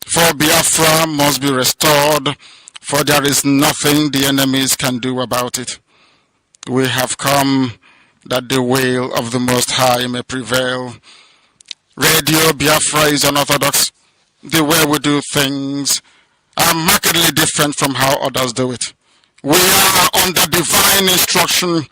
For Biafra must be restored, for there is nothing the enemies can do about it. We have come that the will of the Most High may prevail. Radio Biafra is unorthodox. The way we do things are markedly different from how others do it. We are under divine instruction.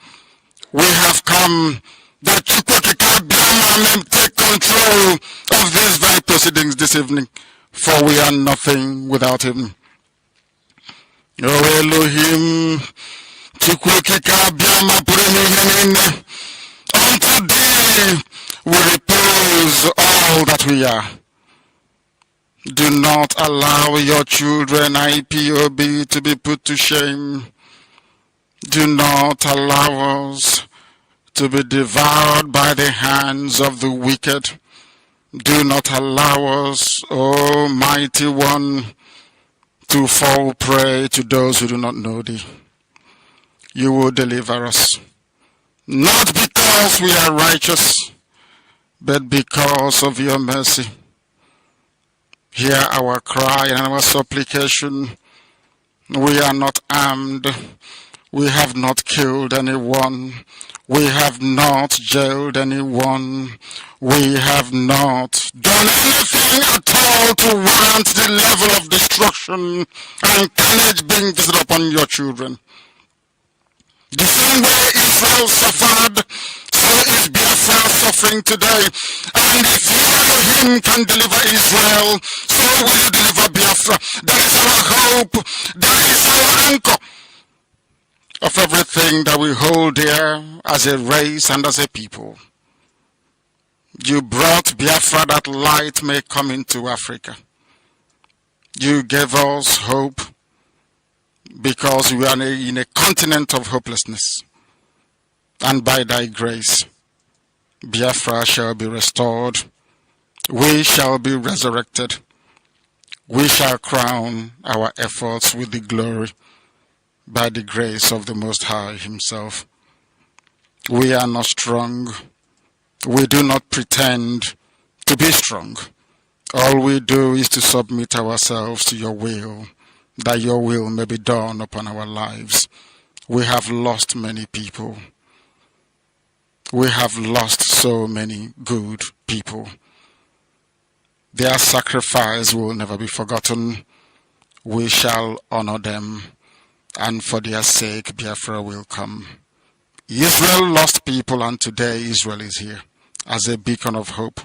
We have come that IKECHUKWU may take control of these very proceedings this evening, for we are nothing without him. O Elohim, unto thee we repose all that we are. Do not allow your children, IPOB, to be put to shame. Do not allow us to be devoured by the hands of the wicked. Do not allow us, O Mighty One, to fall prey to those who do not know thee. You will deliver us, not because we are righteous, but because of your mercy. Hear our cry and our supplication. We are not armed. We have not killed anyone. We have not jailed anyone. We have not done anything at all to warrant the level of destruction and carnage being visited upon your children. The same way Israel suffered, so is Biafra suffering today. And if you, Elohim, can deliver Israel, so will you deliver Biafra. That is our hope. That is our anchor of everything that we hold dear as a race and as a people. You brought Biafra that light may come into Africa. You gave us hope because we are in a continent of hopelessness. And by thy grace, Biafra shall be restored. We shall be resurrected. We shall crown our efforts with the glory by the grace of the Most High himself. We are not strong. We do not pretend to be strong. All we do is to submit ourselves to your will, that your will may be done upon our lives. We have lost many people. We have lost so many good people. Their sacrifice will never be forgotten. We shall honor them, and for their sake, Biafra will come. Israel lost people, and today Israel is here as a beacon of hope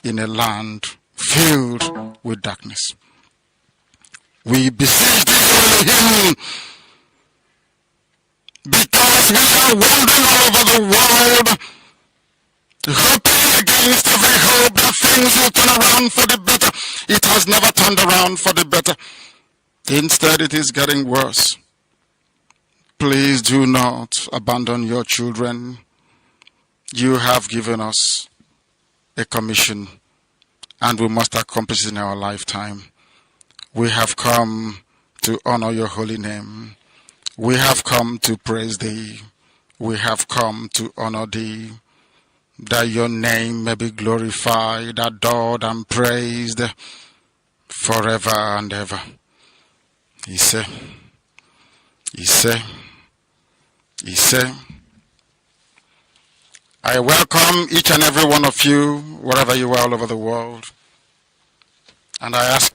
in a land filled with darkness. We beseech Israel because we are wandering all over the world, hoping against every hope that things will turn around for the better. It has never turned around for the better. Instead, it is getting worse. Please do not abandon your children. You have given us a commission, and we must accomplish it in our lifetime. We have come to honor your holy name. We have come to praise thee. We have come to honor thee, that your name may be glorified, adored, and praised forever and ever. Ise. I welcome each and every one of you, wherever you are all over the world. And I ask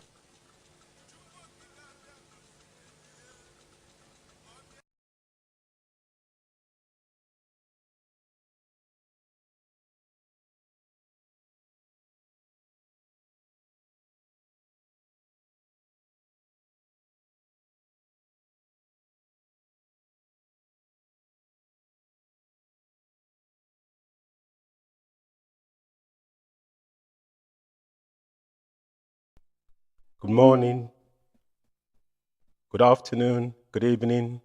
Good morning, good afternoon, good evening,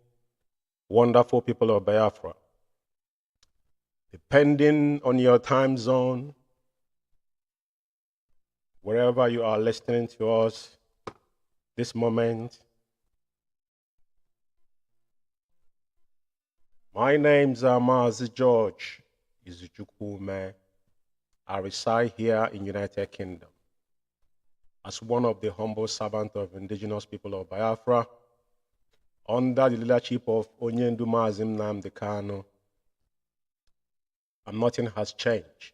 wonderful people of Biafra. Depending on your time zone, wherever you are listening to us this moment, my name's Mazi George Umeh. I reside here in United Kingdom as one of the humble servants of indigenous people of Biafra, under the leadership of Onyendu Mazi Nnamdi Kanu, and nothing has changed.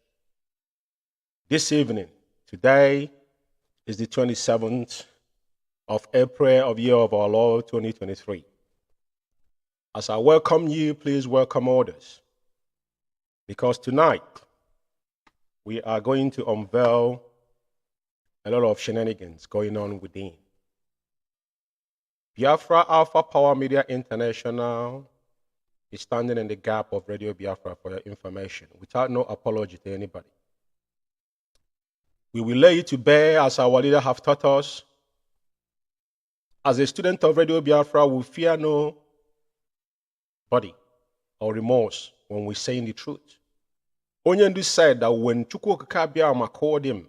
This evening, today is the 27th of April of year of our Lord 2023. As I welcome you, please welcome others, because tonight we are going to unveil a lot of shenanigans going on within. Biafra Alpha Power Media International is standing in the gap of Radio Biafra for your information, without no apology to anybody. We will lay it to bear as our leader have taught us. As a student of Radio Biafra, we fear no body or remorse when we're saying the truth. Onyendu said that when IKECHUKWU called him,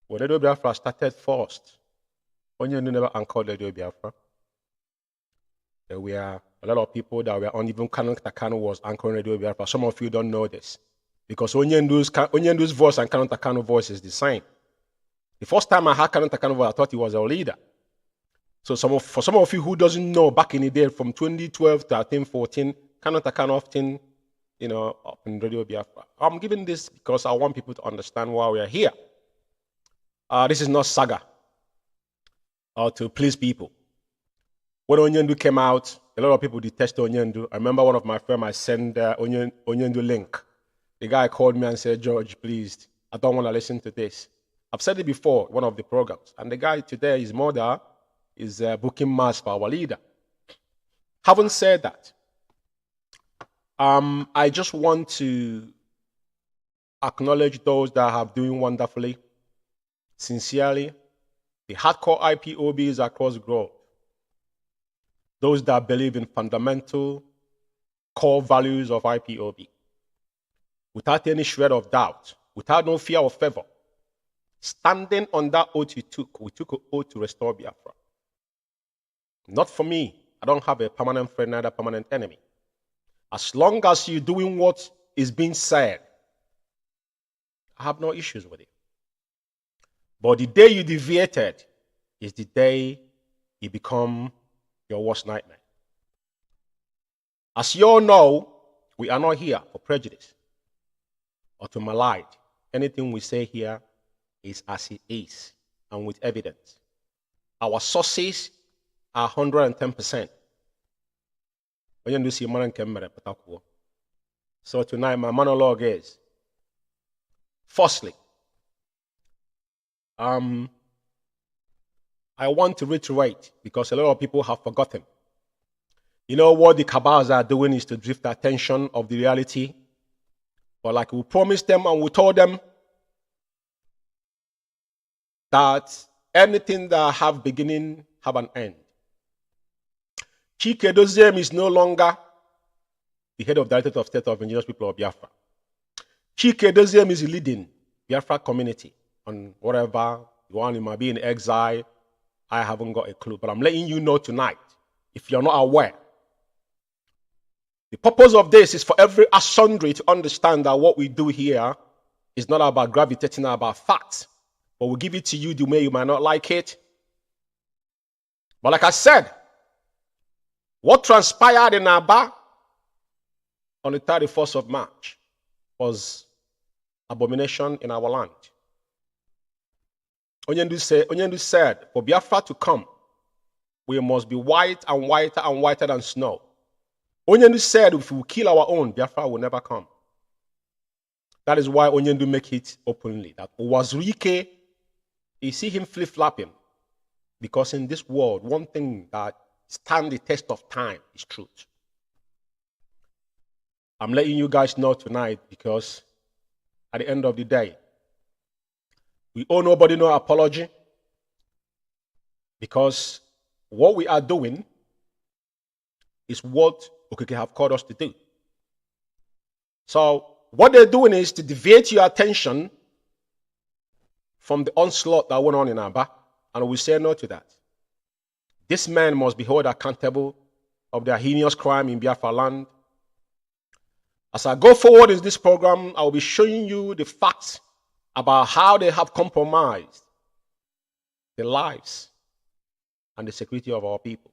when Radio Biafra started first, Onyendu never anchored Radio Biafra. There were a lot of people that were on, even Kanu was anchoring Radio Biafra. Some of you don't know this, because Onyendu's voice and Kanu voice is the same. The first time I heard Kanu voice, I thought he was a leader. So for some of you who doesn't know, back in the day, from 2012 to 2014, Kanu often, up in Radio Biafra. I'm giving this because I want people to understand why we are here. This is not saga or to please people. When Onyendu came out, a lot of people detest Onyendu. I remember one of my friends, I sent Onyendu link. The guy called me and said, George, please, I don't want to listen to this. I've said it before, one of the programs. And the guy today, his mother, is booking mass for our leader. Having said that, I just want to acknowledge those that have doing wonderfully, sincerely, the hardcore IPOBs across the globe, those that believe in fundamental core values of IPOB, without any shred of doubt, without no fear of favor, standing on that oath we took an oath to restore Biafra. Not for me. I don't have a permanent friend, neither permanent enemy. As long as you're doing what is being said, I have no issues with it. But the day you deviated is the day you become your worst nightmare. As you all know, we are not here for prejudice or to malign. Anything we say here is as it is and with evidence. Our sources are 110%. So tonight my monologue is, firstly, I want to reiterate, because a lot of people have forgotten. You know what the Cabals are doing is to drift the attention of the reality. But like we promised them and we told them that anything that have beginning have an end. Chike Doziem is no longer the head of Directorate of State of Indigenous People of Biafra. Chike Doziem is leading Biafra community on whatever you want. You might be in exile. I haven't got a clue, but I'm letting you know tonight, if you're not aware. The purpose of this is for every assembly to understand that what we do here is not about gravitating about facts, but we'll give it to you the way you might not like it. But like I said, what transpired in Aba on the 31st of March was abomination in our land. Onyendu said, for Biafra to come, we must be white and whiter and whiter than snow. Onyendu said, if we kill our own, Biafra will never come. That is why Onyendu make it openly. That Owazurike, you see him flip-flopping. Because in this world, one thing that stands the test of time is truth. I'm letting you guys know tonight because at the end of the day, we owe nobody no apology, because what we are doing is what Okeke have called us to do. So what they're doing is to deviate your attention from the onslaught that went on in Aba, and we say no to that. This man must be held accountable of their heinous crime in Biafra land. As I go forward in this program, I will be showing you the facts about how they have compromised the lives and the security of our people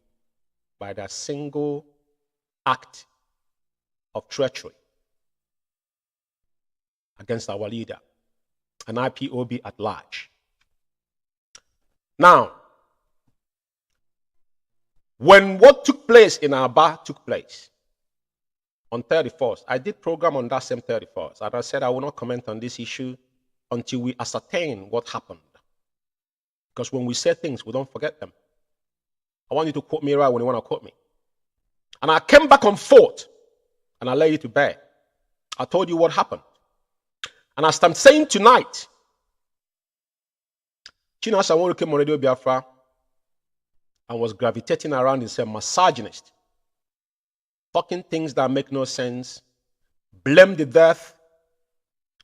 by their single act of treachery against our leader and IPOB at large. Now, when what took place in Aba took place on 31st, I did program on that same 31st, and I said I will not comment on this issue until we ascertain what happened. Because when we say things, we don't forget them. I want you to quote me right when you want to quote me. And I came back on forth, and I lay you to bear. I told you what happened. And as I'm saying tonight, Chino Asamoah came on Radio Biafra and was gravitating around and said, misogynist, talking things that make no sense, blame the death,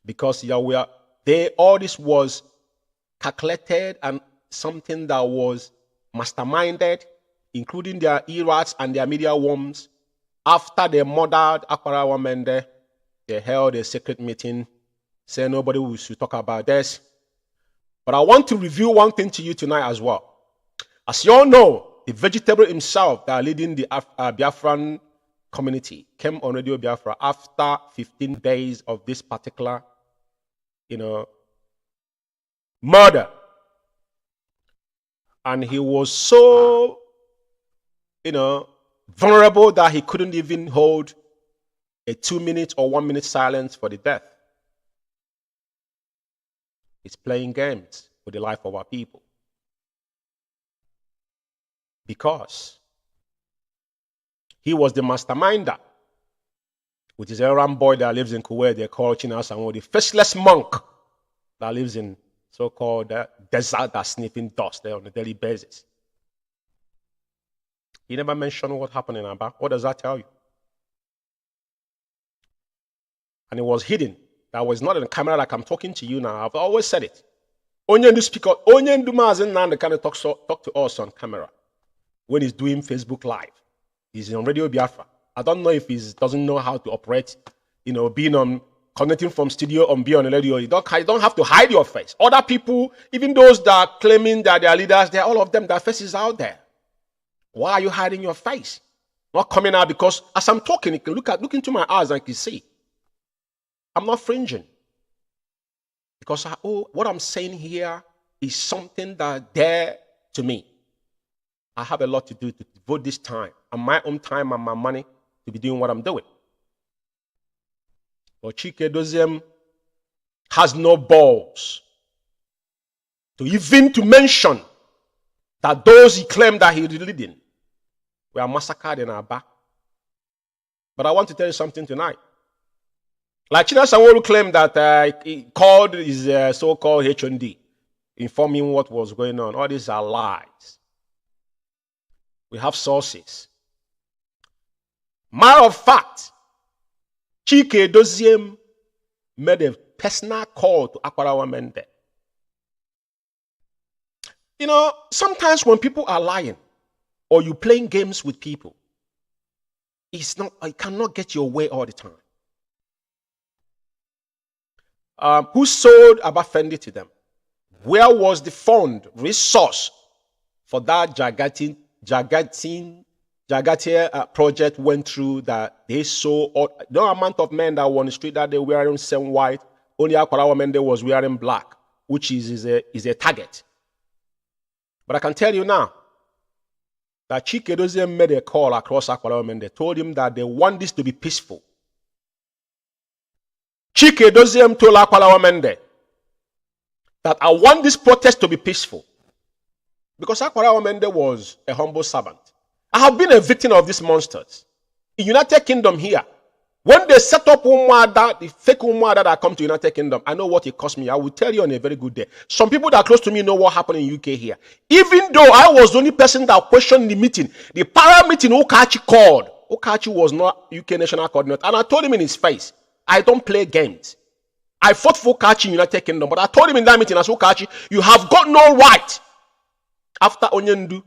because Yahweh, all this was calculated and something that was masterminded, including their erats and their media worms. After they murdered Akwara Wamende, they held a secret meeting, saying nobody should talk about this. But I want to review one thing to you tonight as well. As you all know, the vegetable himself that leading the Biafran community came on Radio Biafra after 15 days of this particular, murder. And he was so, vulnerable that he couldn't even hold a 2-minute or 1-minute silence for the death. He's playing games with the life of our people. Because he was the masterminder with his Aram boy that lives in Kuwait. They call Chino Asamoah the faceless monk that lives in so-called desert that's sniffing dust there on a daily basis. He never mentioned what happened in Aba. What does that tell you? And it was hidden. That was not on camera like I'm talking to you now. I've always said it. Onyendu speaker, Onyendu Mazi Nnamdi kind of talk to us on camera when he's doing Facebook Live. He's on Radio Biafra. I don't know if he doesn't know how to operate, being on connecting from studio on Be on the Radio. You don't have to hide your face. Other people, even those that are claiming that they are leaders, they're all of them, their face is out there. Why are you hiding your face? Not coming out, because as I'm talking, you can look into my eyes and you can see. I'm not fringing. Because what I'm saying here is something that dear to me. I have a lot to do to devote this time and my own time and my money to be doing what I'm doing. But Chike Doziem has no balls to mention that those he claimed that he was leading were massacred in Aba. But I want to tell you something tonight. Like China Sanwo claimed that he called his so-called H&D, informing what was going on. All these are lies. We have sources. Matter of fact, Chike Doziem made a personal call to Akwarawa Mende. You know, sometimes when people are lying or you playing games with people, I cannot get your way all the time. Who sold Abafendi to them? Where was the fund, resource for that Jagatia project went through that they saw no amount of men that were on the street that they were wearing same white, only Akwarawa Mende was wearing black, which is a target. But I can tell you now that Chike Doziem made a call across Akwarawa Mende, told him that they want this to be peaceful. Chike Doziem told Akwarawa Mende that I want this protest to be peaceful. Because Akwarawa Mende was a humble servant. I have been a victim of these monsters. In United Kingdom here, when they set up Umwada, the fake Umwada that come to United Kingdom, I know what it cost me. I will tell you on a very good day. Some people that are close to me know what happened in UK here. Even though I was the only person that questioned the meeting, the para meeting Okachi called. Okachi was not UK national coordinator. And I told him in his face, I don't play games. I fought for Okachi in United Kingdom, but I told him in that meeting, as Okachi, you have got no right. After Onyendu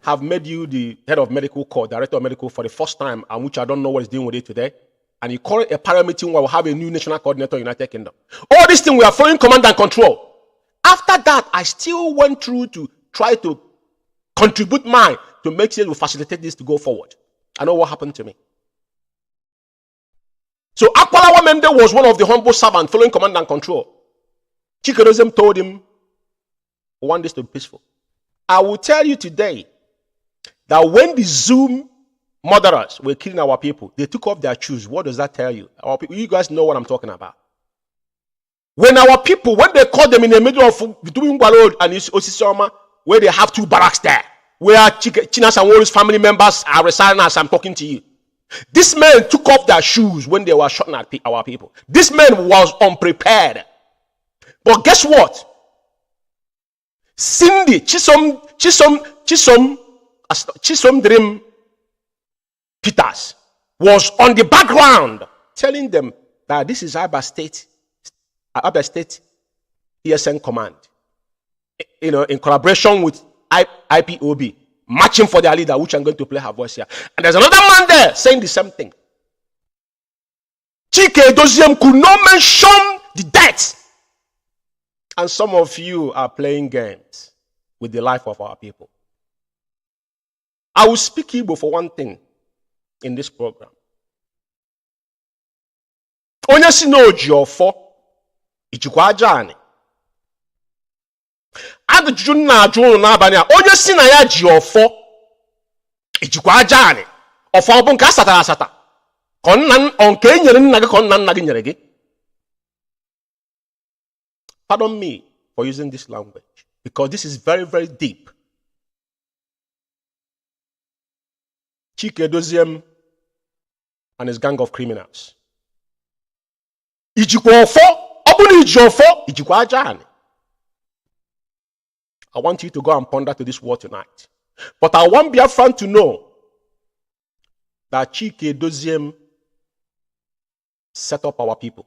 have made you the head of medical corps, director of medical for the first time, and which I don't know what he's doing with it today, and you call it a para meeting where we'll have a new national coordinator in the United Kingdom. All these things we are following command and control. After that, I still went through to try to contribute mine to make sure we facilitate this to go forward. I know what happened to me. So Akwarawa Mende was one of the humble servants following command and control. Chike Doziem told him, we want this to be peaceful. I will tell you today that when the Zoom murderers were killing our people, they took off their shoes. What does that tell you? Our people, you guys know what I'm talking about. When our people, when they caught them in the middle of between Road and Osisoma, where they have two barracks there, where China Sanworu's family members are residing as I'm talking to you. This man took off their shoes when they were shooting at our people. This man was unprepared. But guess what? Cindy, Chisom Dream Peters was on the background telling them that this is Abba State ESN Command, you know, in collaboration with IPOB, matching for their leader, which I'm going to play her voice here. And there's another man there saying the same thing. Chike Doziem could not mention the death. And some of you are playing games with the life of our people. I will speak Igbo for one thing in this program. Onye si na oji ofo, ijikwa aja ani. Ajụjụ na-ajụ unu n'abalị a, onye si na ya ji ofo, ijikwa aja ani. Ofo bụ nke asatara asata. Ka nke enyere nna gị ka nna gị nyere gị. Pardon me for using this language, because this is very, very deep. Chike Doziem and his gang of criminals. Ijikwa ofo, obuni iji ofo, ijikwa ajani. I want you to go and ponder to this word tonight. But I want Biafran to know that Chike Doziem set up our people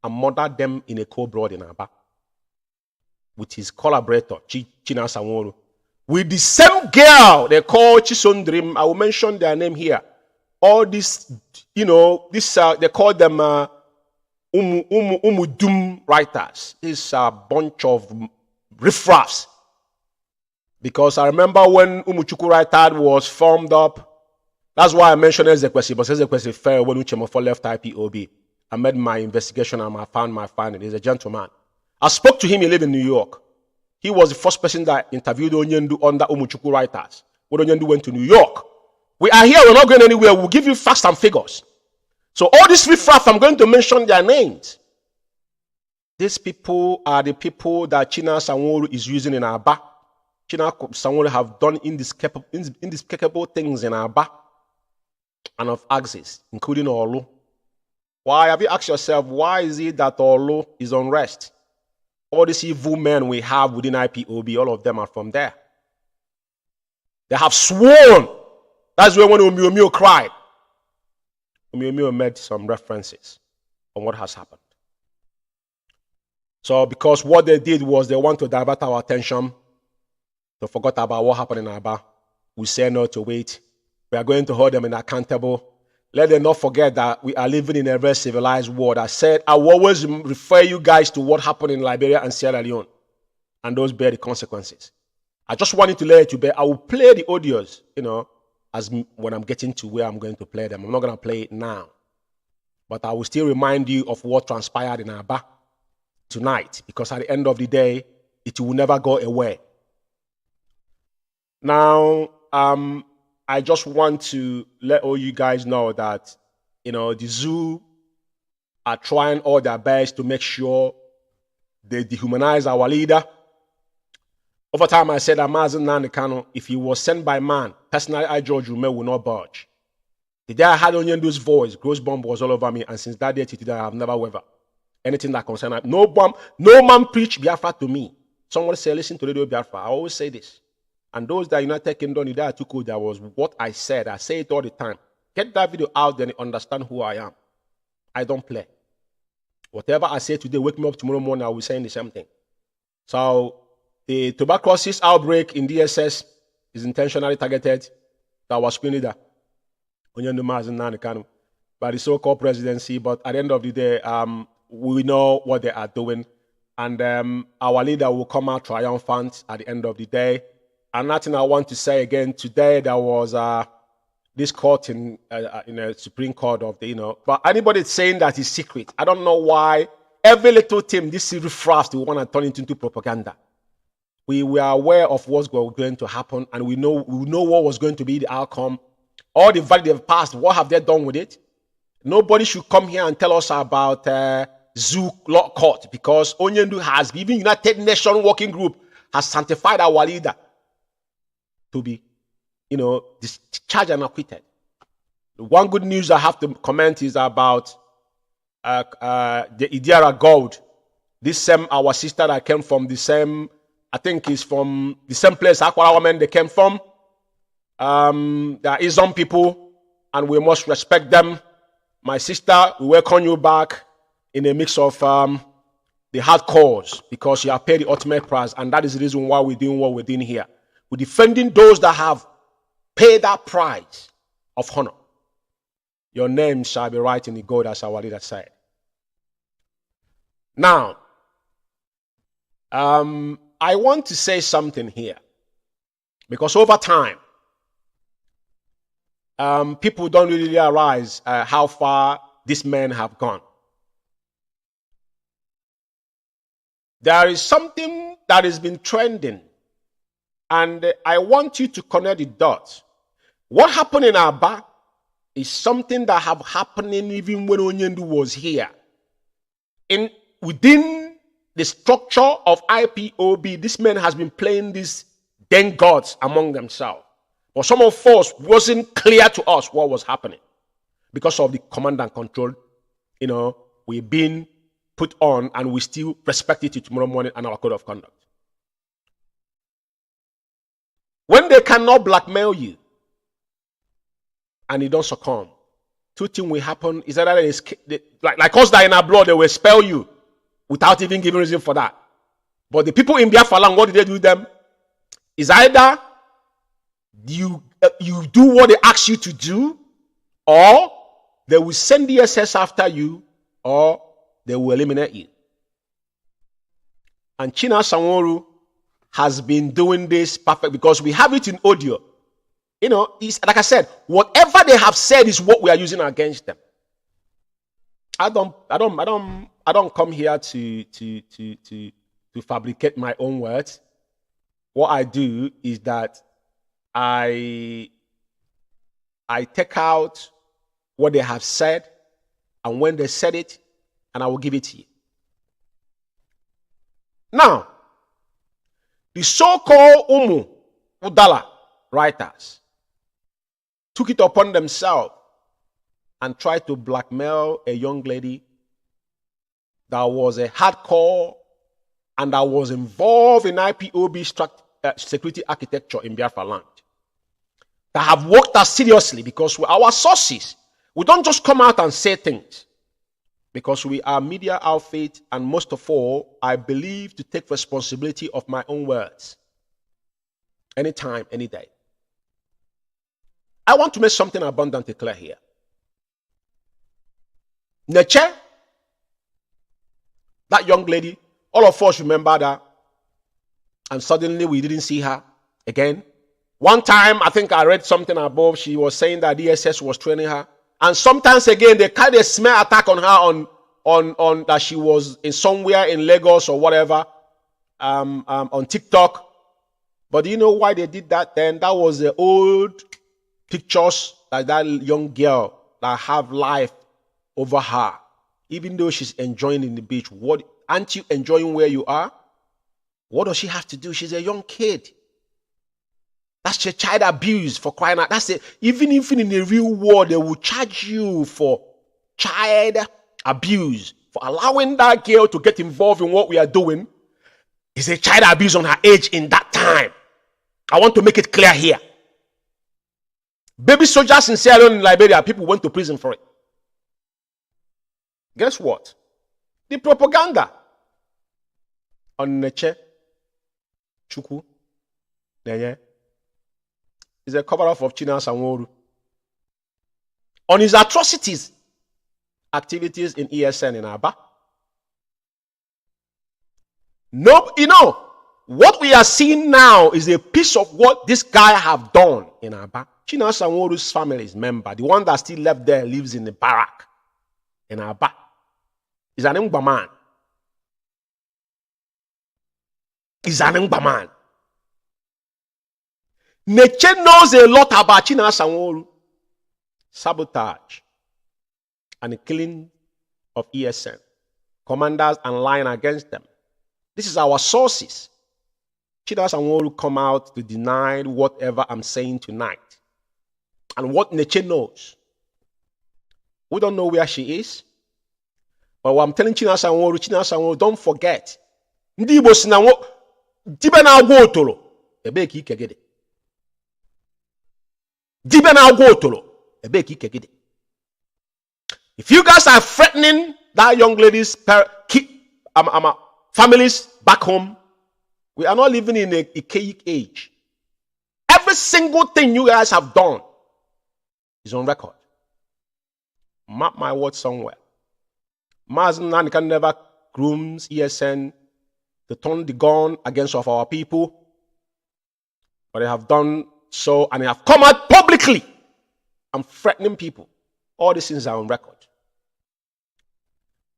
and murdered them in a cold blood in Aba with his collaborator, China Sanworu. With the same girl they call Chisondrim, I will mention their name here. All this, you know, they call them doom writers. This a bunch of riffraffs. Because I remember when IKECHUKWU writer was formed up. That's why I mentioned Excellency, but Excellency fell when Uchemofo left IPOB. I made my investigation and I found my finding. He's a gentleman. I spoke to him. He lived in New York. He was the first person that interviewed Onyendu under IKECHUKWU writers. When Onyendu went to New York. We are here. We're not going anywhere. We'll give you facts and figures. So all these riffraff, I'm going to mention their names. These people are the people that China Sanwo-Olu is using in Aba. China Sanwo-Olu have done indescribable things in Aba and of axis, including Olu. Why have you asked yourself, why is it that Olu is unrest? All these evil men we have within IPOB, all of them are from there. They have sworn. That's when Umeh cried. Umeh made some references on what has happened. So because what they did was they want to divert our attention, they forgot about what happened in Aba. We say no to wait. We are going to hold them accountable. Let them not forget that we are living in a very civilized world. I said I will always refer you guys to what happened in Liberia and Sierra Leone, and those bear the consequences. I just wanted to let it to bear. I will play the audios, as when I'm getting to where I'm going to play them. I'm not going to play it now, but I will still remind you of what transpired in Aba tonight, because at the end of the day, it will never go away. Now, I just want to let all you guys know that, the zoo are trying all their best to make sure they dehumanize our leader. Over time, I said that Mazi Nnamdi Kanu, if he was sent by man, personally, I, George Umeh, will not budge. The day I had Onyendu's voice, gross bomb was all over me, and since that day to today, I have never wavered. Anything that concerns no bomb, no man preach Biafra to me. Someone say, listen to Radio Biafra. I always say this. And those that United Kingdom, that I took, that was what I said. I say it all the time. Get that video out there and understand who I am. I don't play. Whatever I say today, wake me up tomorrow morning, I will say the same thing. So, the tuberculosis outbreak in DSS is intentionally targeted. That was screen leader, Onyendu Mazi Nnamdi Kanu, by the so-called presidency. But at the end of the day, we know what they are doing. And our leader will come out triumphant at the end of the day. And nothing I want to say again, today there was this court in a Supreme Court of the, but anybody saying that is secret. I don't know why every little thing, this riffraff, they want to turn it into propaganda. We were aware of what's going to happen, and we know what was going to be the outcome. All the value they've passed, what have they done with it? Nobody should come here and tell us about zoo law court, because Onyendu has, even United Nations Working Group has sanctified our leader to be, discharged and acquitted. The one good news I have to comment is about the Idiara Gold. This same, our sister that came from the same, I think is from the same place Akwara women they came from. There is some people, and we must respect them. My sister, we welcome you back in a mix of the hard cause, because you have paid the ultimate price, and that is the reason why we're doing what we're doing here. We're defending those that have paid that price of honor. Your name shall be right in the gold, as our leader said. Now, I want to say something here, because over time, people don't really realize how far these men have gone. There is something that has been trending, and I want you to connect the dots. What happened in Aba is something that have happening even when Onyendu was here. Within the structure of IPOB, this man has been playing these den gods among themselves. But some of us wasn't clear to us what was happening because of the command and control, we've been put on, and we still respect it tomorrow morning and our code of conduct. When they cannot blackmail you and you don't succumb, two things will happen. Is that like us that in our blood, they will expel you without even giving reason for that. But the people in Biafra land, what did they do them? Is either you do what they ask you to do, or they will send the SS after you, or they will eliminate you. And China Sanwo-Olu has been doing this perfect because we have it in audio. You know, it's, like I said, whatever they have said is what we are using against them. I don't come here to fabricate my own words. What I do is that I take out what they have said, and when they said it, and I will give it to you. Now, the so-called Udala writers took it upon themselves and tried to blackmail a young lady that was a hardcore and that was involved in IPOB security architecture in Biafra land. That have worked us seriously because our sources, we don't just come out and say things. Because we are media outfit, and most of all, I believe to take responsibility of my own words. Anytime, any day. I want to make something abundantly clear here. Neche, that young lady, all of us remember that, and suddenly we didn't see her again. One time, I think I read something above, she was saying that DSS was training her. And sometimes again, they kind of smear attack on her on that she was in somewhere in Lagos or whatever, on TikTok. But do you know why they did that then? That was the old pictures like that young girl that have life over her. Even though she's enjoying in the beach, what aren't you enjoying where you are? What does she have to do? She's a young kid. That's your child abuse, for crying out. That's it. Even if in the real world they will charge you for child abuse, for allowing that girl to get involved in what we are doing, is a child abuse on her age in that time. I want to make it clear here. Baby soldiers in Sierra Leone in Liberia, people went to prison for it. Guess what? The propaganda on IKECHUKWU is a cover-up of China Sanwo-Olu on his atrocities activities in ESN in Aba. No, you know, what we are seeing now is a piece of what this guy have done in Aba. China Sanwo-Olu's family's member, the one that still left there, lives in the barrack in Aba. He's an Ngba man. He's an Ngba man. Neche knows a lot about China Sanwo-Olu. Sabotage and the killing of ESN. Commanders and lying against them. This is our sources. China Sanwo-Olu come out to deny whatever I'm saying tonight. And what Neche knows. We don't know where she is. But what I'm telling China Sanwo-Olu, don't forget. Ndi Igbo si na dibe na agwa otolo. Ebe ka ike gede. Dibe na agwa otolo. Ebe ka ike gede. If you guys are threatening that young lady's families back home, we are not living in a archaic age. Every single thing you guys have done is on record. Mark my words somewhere. Mazi can never grooms ESN to turn the gun against of our people. But they have done so, and they have come out publicly and threatening people. All these things are on record.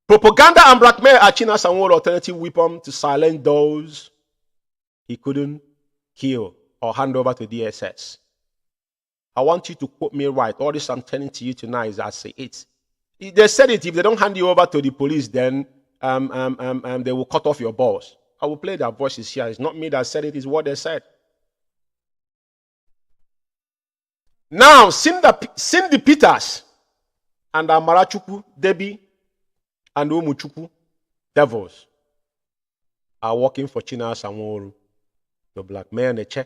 Propaganda and blackmail are China Sanwo-Olu alternative weapon to silence those he couldn't kill or hand over to DSS. I want you to quote me right. All this I'm telling to you tonight is I say it. They said it, if they don't hand you over to the police, then they will cut off your balls. I will play their voices here. It's not me that said it, it's what they said. Now, Cindy Peters and Amarachukwu, Debbie, and Umuchukwu, devils, are working for China Sanwo-Olu to blackmail Neche.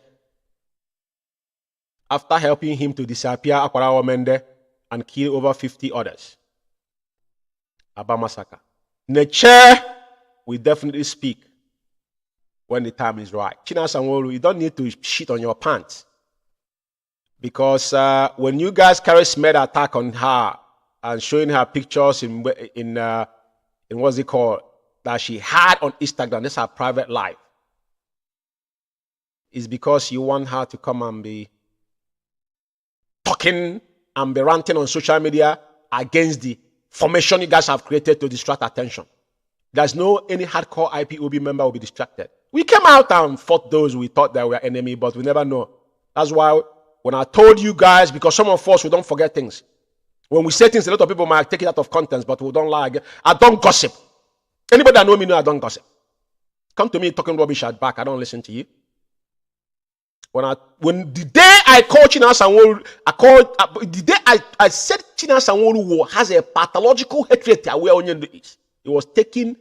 After helping him to disappear Akwarawa Mende and kill over 50 others. Aba massacre. Neche will definitely speak when the time is right. China Sanwo-Olu, you don't need to shit on your pants. Because when you guys carry smear attack on her and showing her pictures in in what's it called, that she had on Instagram, this is her private life, is because you want her to come and be talking and be ranting on social media against the formation you guys have created to distract attention. There's no any hardcore IPOB member will be distracted. We came out and fought those we thought that were enemy, but we never know. That's why when I told you guys, because some of us, we don't forget things. When we say things, a lot of people might take it out of context, but we don't lie. I don't gossip. Anybody that know me know I don't gossip. Come to me talking rubbish at back, I don't listen to you. When the day I called Chinasa Sanwo-Olu, the day I said Chinasa Sanwo-Olu has a pathological hatred to where Onyendu is. He was taking,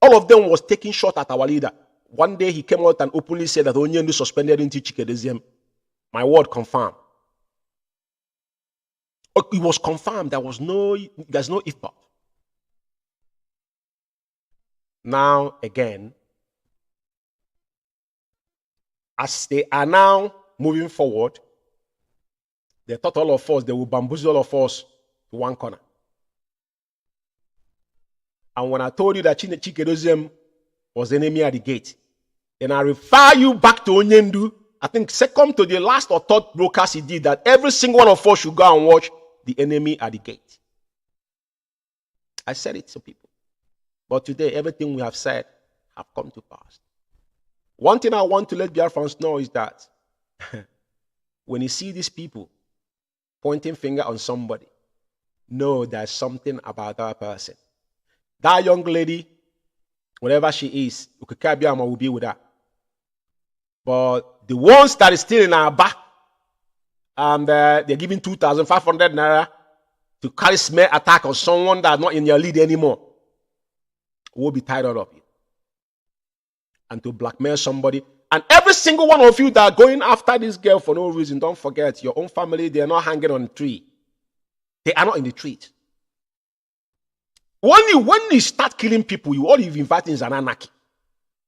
all of them was taking shot at our leader. One day he came out and openly said that Onyendu suspended into Chikedezium. My word confirmed. It was confirmed. There's no IPOB. Now again, as they are now moving forward, they thought all of us, they will bamboozle all of us to one corner. And when I told you that Chikedezium was the enemy at the gate, then I refer you back to Onyendu. I think second to the last or third broadcast he did, that every single one of us should go and watch the enemy at the gate. I said it to people. But today, everything we have said have come to pass. One thing I want to let Biafrans know is that when you see these people pointing finger on somebody, know there's something about that person. That young lady, whatever she is, IKECHUKWU will be with her. But the ones that is still in our back, and they're giving 2,500 naira to carry smear attack on someone that's not in your lead anymore, will be tired of you. And to blackmail somebody. And every single one of you that are going after this girl for no reason, don't forget, your own family, they are not hanging on the tree. They are not in the tree. When you start killing people, all you've invited is an anarchy.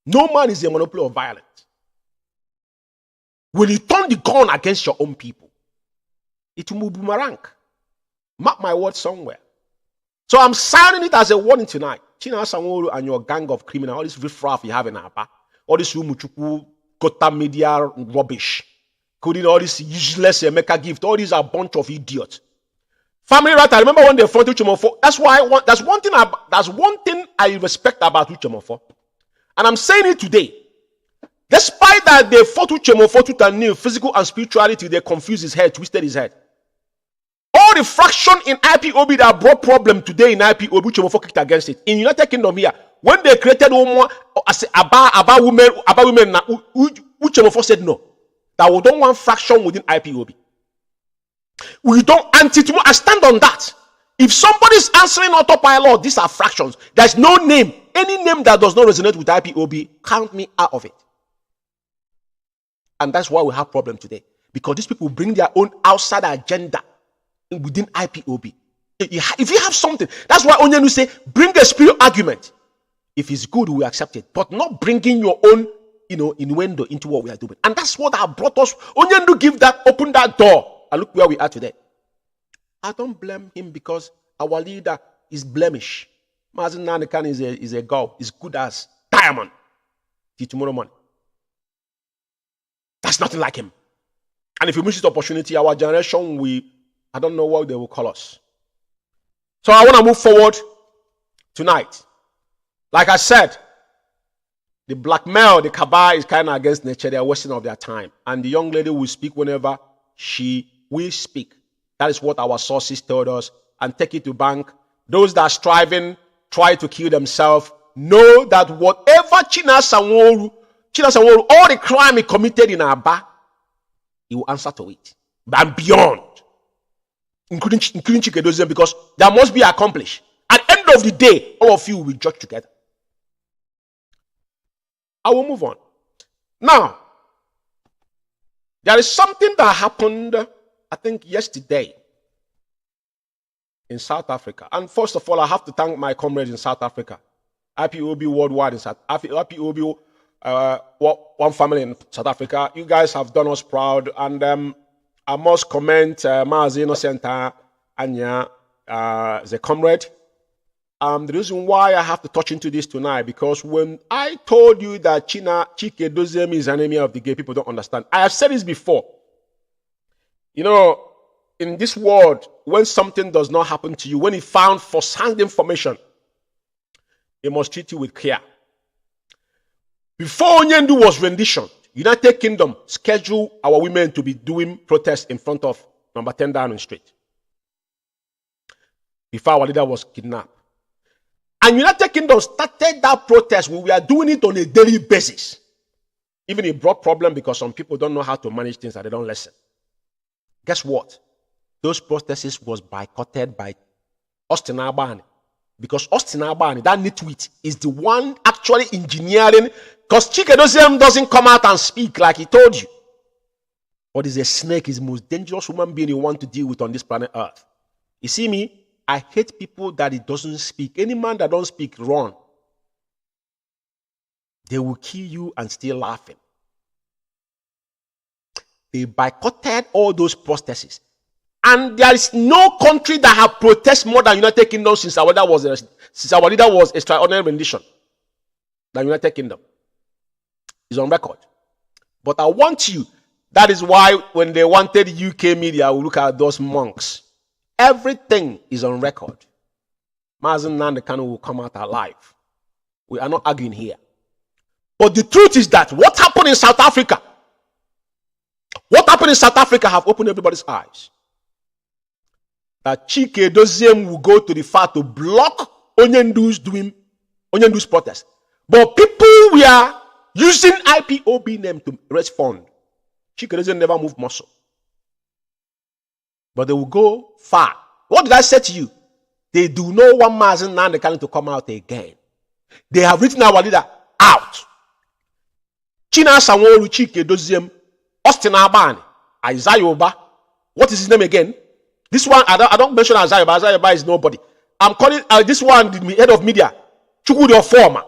No man is a monopoly of violence. When you turn the gun against your own people, it will boomerang. Mark my words somewhere. So I'm sounding it as a warning tonight. Chinasa Sanwo-Olu and your gang of criminals, all this riffraff you have in Aba, all this IKECHUKWU, Gota media rubbish, including all this useless Emeka gift, all these are a bunch of idiots. Family right, I remember when they fought Uchemofo. That's one thing I respect about Uchemofo. And I'm saying it today. Despite that they fought Uchemofo to new physical and spirituality, they confused his head, twisted his head. All the fraction in IPOB that brought problem today in IPOB, Uchemofo kicked against it. In United Kingdom here, when they created about women, Uchemofo said no. That we don't want fraction within IPOB. We don't I stand on that. If somebody's answering autopilot, these are fractions. There's no name. Any name that does not resonate with IPOB, count me out of it. And that's why we have problem today. Because these people bring their own outside agenda within IPOB. If you have something, that's why Onyendu say, bring a spirit argument. If it's good, we accept it. But not bringing your own, innuendo into what we are doing. And that's what have brought us. Onyendu open that door. And look where we are today. I don't blame him because our leader is blemish. Mazi Nnamdi is a girl. Is good as diamond. Till tomorrow morning. That's nothing like him. And if we miss this opportunity, our generation, I don't know what they will call us. So I want to move forward tonight. Like I said, the blackmail, the Cabal is kind of against nature. They are wasting of their time. And the young lady will speak whenever she will speak. That is what our sources told us. And take it to bank. Those that are striving, try to kill themselves, know that whatever Chinasa Sanwo-Olu, all the crime he committed in Aba, he will answer to it. And beyond. Including Chikedezium, because that must be accomplished. At the end of the day, all of you will judge together. I will move on. Now, there is something that happened, I think, yesterday in South Africa. And first of all, I have to thank my comrades in South Africa. IPOB worldwide in South Africa. IPOB, one family in South Africa. You guys have done us proud. And I must commend Mazi Innocent Anya, the comrade. the reason why I have to touch into this tonight, because when I told you that Chike Doziem is an enemy of the gay, people don't understand. I have said this before. You know, in this world, when something does not happen to you, when he found first-hand information, he must treat you with care. Before Onyendu was rendition, United Kingdom scheduled our women to be doing protests in front of number 10 Downing Street. Before our leader was kidnapped. And United Kingdom started that protest. We were doing it on a daily basis. Even it brought problem because some people don't know how to manage things and they don't listen. Guess what? Those protests was boycotted by Austin Albany. Because Austin Albany, that nitwit, is the one actually engineering. Because Chike Doziem doesn't come out and speak like he told you. But he's a snake. He's the most dangerous human being you want to deal with on this planet Earth. You see me? I hate people that it doesn't speak. Any man that don't speak, run. They will kill you and still laughing. They boycotted all those protests. And there is no country that have protested more than United Kingdom since our leader was extraordinary rendition than United Kingdom. It's on record. But I want you, that is why when they wanted UK media, we look at those monks. Everything is on record. Mazi and Kanu will come out alive. We are not arguing here. But the truth is that what happened in South Africa, have opened everybody's eyes. That Chike Doziem will go to the far to block Onyendu's protest. But people were using IPOB name to raise fund. Chike Doziem never moved muscle. But they will go far. What did I say to you? They do not want Mazi and Kanu to come out again. They have written our leader out. China Sanwo-Olu, Chike Doziem, Austin Albany, Isaiah Oba. What is his name again? This one, I don't mention Isaiah Oba. Isaiah Oba is nobody. I'm calling this one the head of media. Chukwu the former.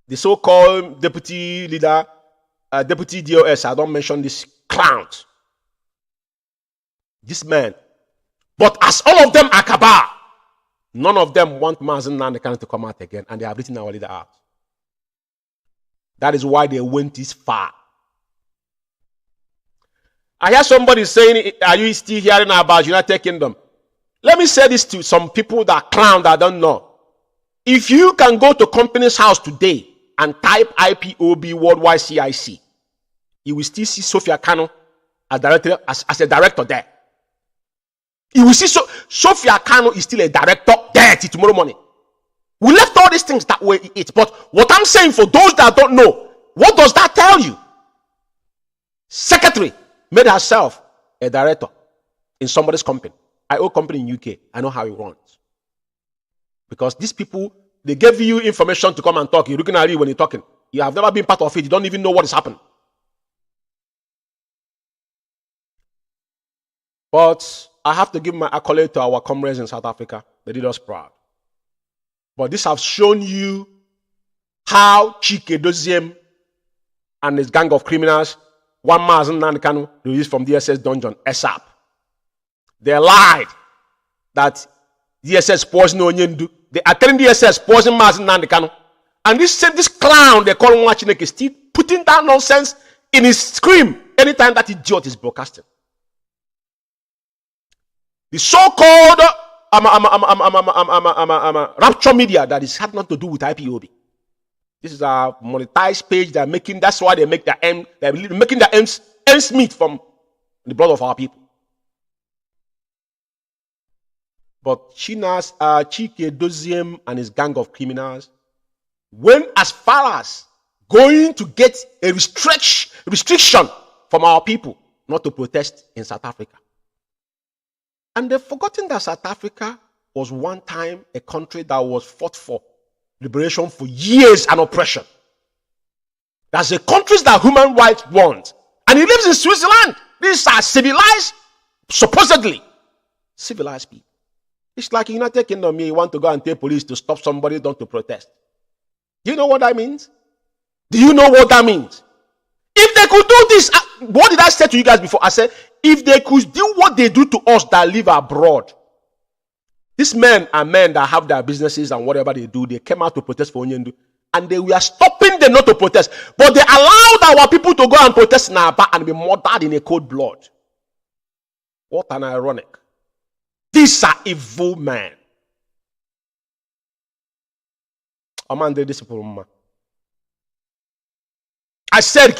The so-called deputy leader, deputy DOS. I don't mention this clown. This man. But as all of them are Cabal, none of them want Mazi and Kanu to come out again, and they have written our leader out. That is why they went this far. I hear somebody saying, are you still hearing about United Kingdom? Let me say this to some people that clown that don't know. If you can go to company's house today and type IPOB Worldwide CIC, you will still see Sophia Kanu as a director there. You will see Sophia Kanu is still a director there till tomorrow morning. We left all these things that way it. But what I'm saying for those that don't know, what does that tell you? Secretary made herself a director in somebody's company. I own company in UK. I know how it runs. Because these people, they gave you information to come and talk. You're looking at it when you're talking. You have never been part of it. You don't even know what is happening. But I have to give my accolade to our comrades in South Africa. They did us proud. But this has shown you how Chike Doziem and his gang of criminals, one Mazi and Kanu, released from DSS dungeon, ASAP. They lied that DSS poisoned Onyendu. They are telling DSS poison Mazi and Kanu. And this clown they call Mwachineke is still putting that nonsense in his scream anytime that idiot is broadcasting. The so-called rapture media that is had nothing to do with IPOB. This is a monetized page they're making. That's why they make their end. They're making their ends meet from the blood of our people. But Chike Doziem and his gang of criminals went as far as going to get a restriction from our people not to protest in South Africa. And they've forgotten that South Africa was one time a country that was fought for liberation for years and oppression. That's the countries that human rights want. And he lives in Switzerland. These are civilized, supposedly civilized people. It's like in United Kingdom, you want to go and tell police to stop somebody not to protest. Do you know what that means? Do you know what that means? If they could do this, what did I say to you guys before? I said, if they could do what they do to us that live abroad, These men are men that have their businesses and whatever they do. They came out to protest for Onyendu. And they were stopping them not to protest. But they allowed our people to go and protest in Aba and be murdered in a cold blood. What an ironic. These are evil men. I said,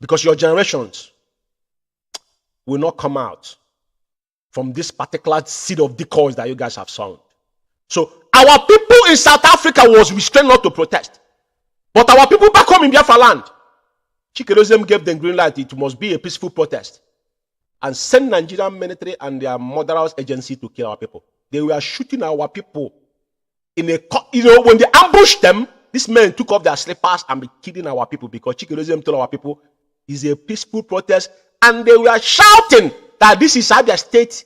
because your generations will not come out from this particular seed of decoys that you guys have sown. So our people in South Africa was restrained not to protest. But our people back home in Biafra land, Chikerozium gave them green light. It must be a peaceful protest. And send Nigerian military and their murderous agency to kill our people. They were shooting our people in a, when they ambushed them, these men took off their slippers and be killing our people because Chikerozium told our people it's a peaceful protest. And they were shouting that this is Abia State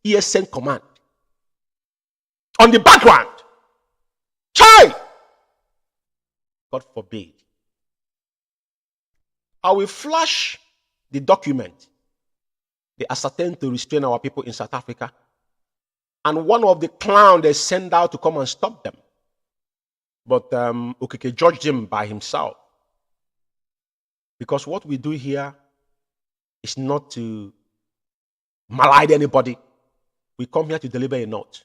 ESN command. On the background, child, God forbid. I will flash the document they ascertained to restrain our people in South Africa. And one of the clowns they sent out to come and stop them. But Okeke judged him by himself. Because what we do here is not to malign anybody. We come here to deliver a note.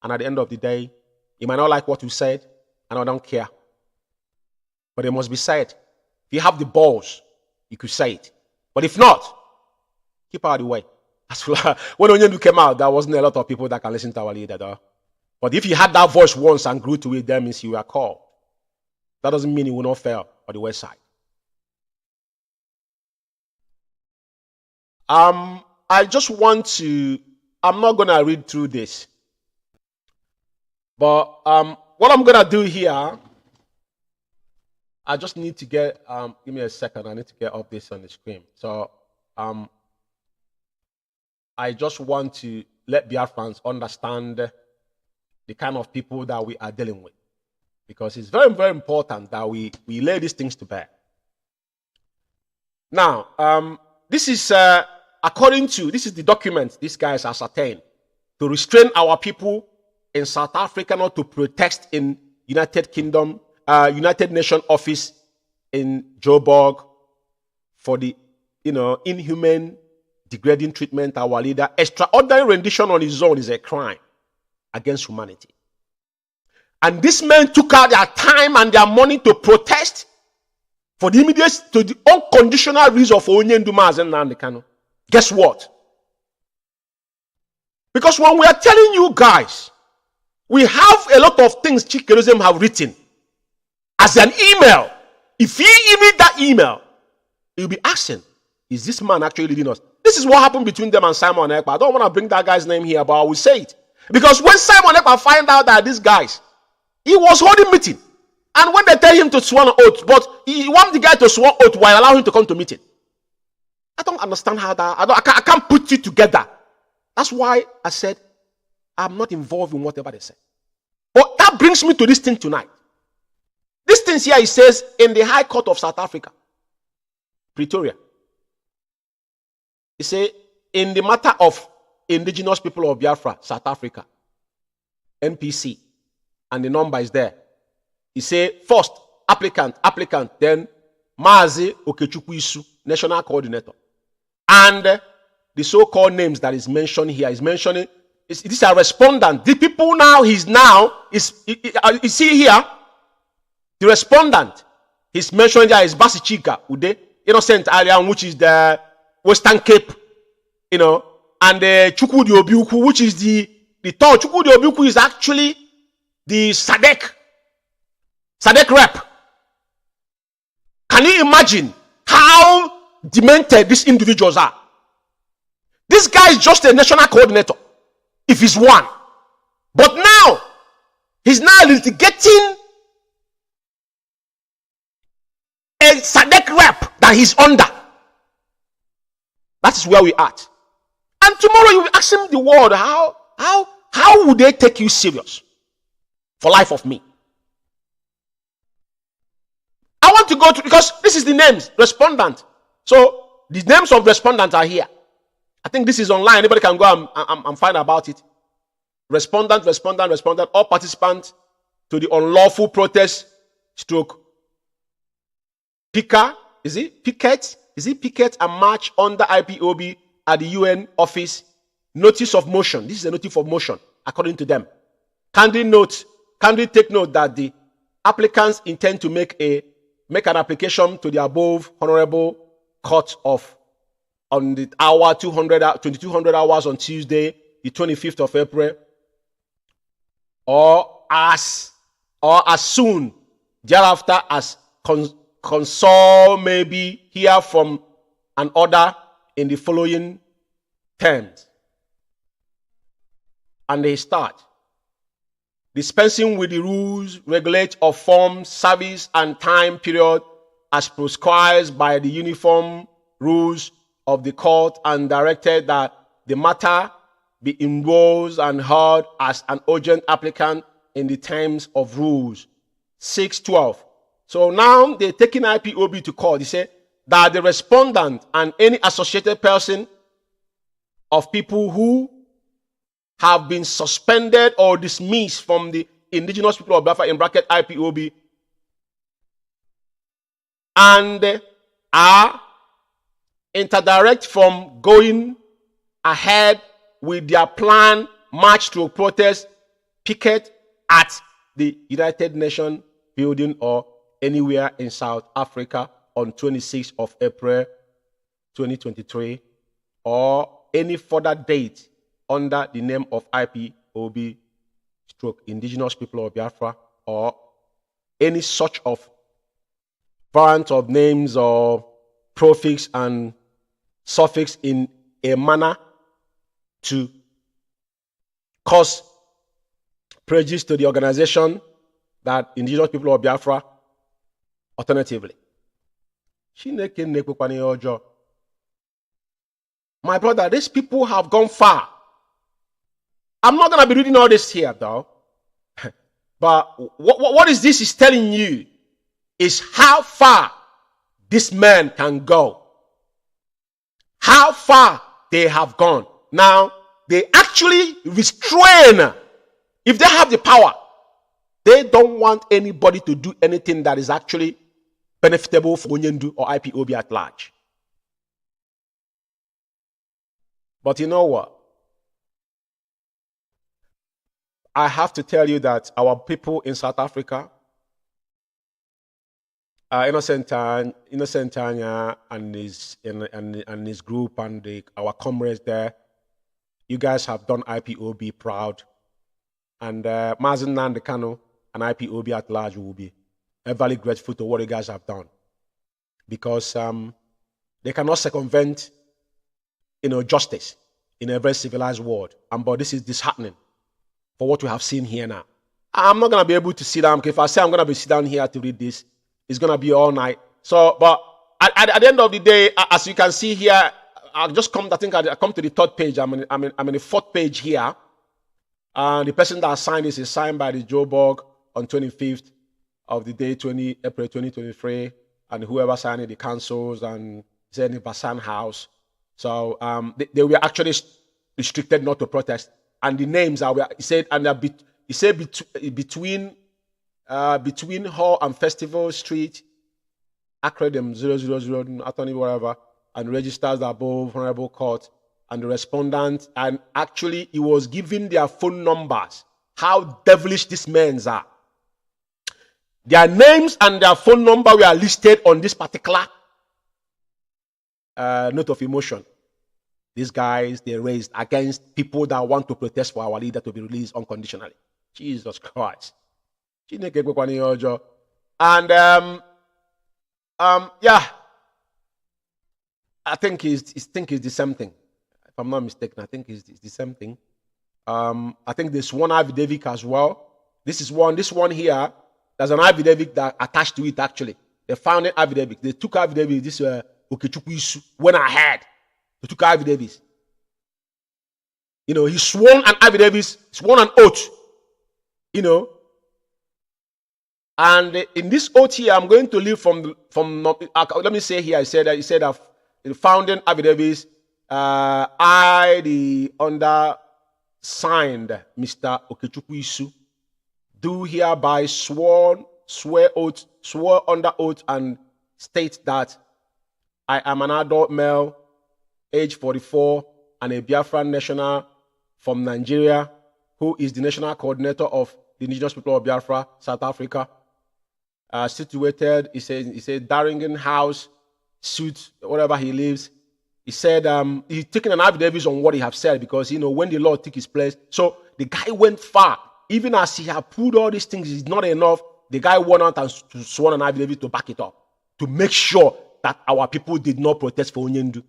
And at the end of the day, you might not like what you said, and I don't care. But it must be said. If you have the balls, you could say it. But if not, keep out of the way. When Onyendu came out, there wasn't a lot of people that can listen to our leader, though. But if you had that voice once and grew to it, that means you were called. That doesn't mean you will not fail on the west side. I just want to, I'm not going to read through this. But what I'm going to do here, I just need to get, give me a second, I need to get up this on the screen. So I just want to let Biafrans understand the kind of people that we are dealing with. Because it's very, very important that we lay these things to bear. Now, this is, this is the document these guys ascertained to restrain our people in South Africa not to protest in United Kingdom, United Nations office in Joburg for the, inhumane, degrading treatment our leader. Extraordinary rendition on his own is a crime against humanity. And these men took out their time and their money to protest for the immediate, to the unconditional release of Onyendu Mazi and Nnamdi Kanu. Guess what? Because when we are telling you guys, we have a lot of things Chikerozium have written as an email. If you read that email, you'll be asking, is this man actually leading us? This is what happened between them and Simon Ekpa. I don't want to bring that guy's name here, but I will say it. Because when Simon Ekpa find out that these guys, he was holding meeting. And when they tell him to swear an oath, but he wants the guy to swear oath while allowing him to come to meeting. I don't understand how that, I can't put it together. That's why I said, I'm not involved in whatever they say. But that brings me to this thing tonight. This thing here, it says, in the High Court of South Africa, Pretoria. It says, in the matter of indigenous people of Biafra, South Africa, NPC, and the number is there. It says, first, applicant, then Mazi IKECHUKWU, national coordinator. And the so-called names that is mentioned here is mentioning, these are respondent. The people now, you see here, the respondent, he's mentioned there is Basichika, Ude, Innocent Alien, which is the Western Cape, and Chukwu Obiukwu, which is the third. Chukwu Obiukwu is actually the SADC rep. Can you imagine how demented these individuals are? This guy is just a national coordinator, if he's one. But now, he's now litigating a SADC rep that he's under. That is where we are at. And tomorrow you will ask him the world, how would they take you serious? For life of me. I want to go to, because this is the names, respondent. So, the names of respondents are here. I think this is online. Anybody can go and find about it. Respondent. All participants to the unlawful protest stroke picket. Is it picket? Is it picket and march under IPOB at the UN office? Notice of motion. This is a notice of motion, according to them. Kindly take note that the applicants intend to make an application to the above honorable court on the hour 2200 hours on Tuesday, the 25th of April, or as soon thereafter as console may be hear from an order in the following terms. And they start. Dispensing with the rules regulate of form, service, and time period as prescribed by the uniform rules of the court, and directed that the matter be enrolled and heard as an urgent applicant in the terms of rules. 6:12. So now they're taking IPOB to court. They say that the respondent and any associated person of people who have been suspended or dismissed from the indigenous people of Biafra, in bracket IPOB, and are interdirect from going ahead with their plan march to protest picket at the United Nations building or anywhere in South Africa on 26th of April 2023, or any further date under the name of IPOB stroke indigenous people of Biafra, or any such of variant of names or prefix and suffix in a manner to cause prejudice to the organization that indigenous people of Biafra alternatively. My brother, these people have gone far. I'm not going to be reading all this here, though. But what is this is telling you is how far this man can go. How far they have gone. Now, they actually restrain. If they have the power, they don't want anybody to do anything that is actually benefitable for Onyendu or IPOB at large. But you know what? I have to tell you that our people in South Africa, Innocent Tanya and his group and our comrades there, you guys have done IPOB proud. And Mazi and Kanu and IPOB at large will be everly grateful to what you guys have done. Because they cannot circumvent justice in a very civilized world. But this is disheartening for what we have seen here now. I'm not going to be able to sit down. If I say I'm going to be sit down here to read this, it's going to be all night. So, but at the end of the day, as you can see here, I come to the third page. I'm in the fourth page here. The person that signed this is signed by the Joburg on 25th of the day, 20 April 2023. And whoever signed it, the councils and the Basan House. So they were actually restricted not to protest. And the names are, he said between Hall and Festival Street, Acronym 000, attorney, whatever, and registers above Honorable Court, and the respondent, and actually he was giving their phone numbers. How devilish these men are. Their names and their phone number were listed on this particular note of emotion. These guys, they raised against people that want to protest for our leader to be released unconditionally. Jesus Christ. And yeah, I think it's the same thing. If I'm not mistaken, I think it's the same thing. I think there's one affidavit as well. This one here, there's an affidavit that attached to it actually. They found an affidavit. They took affidavit. This IKECHUKWU went ahead. They took affidavits. He sworn an affidavit, sworn an oath. And in this oath here, I'm going to leave from let me say here, he said that the founding affidavits I, the undersigned Mr. IKECHUKWU, do hereby swear under oath and state that I am an adult male, age 44, and a Biafran national from Nigeria, who is the national coordinator of the indigenous people of Biafra, South Africa, situated, he said, Darringen House, suit, wherever he lives. He said he's taking an affidavit on what he have said because, when the law took his place. So the guy went far. Even as he had proved all these things is not enough, the guy went out and sworn an affidavit to back it up, to make sure that our people did not protest for Onyendu.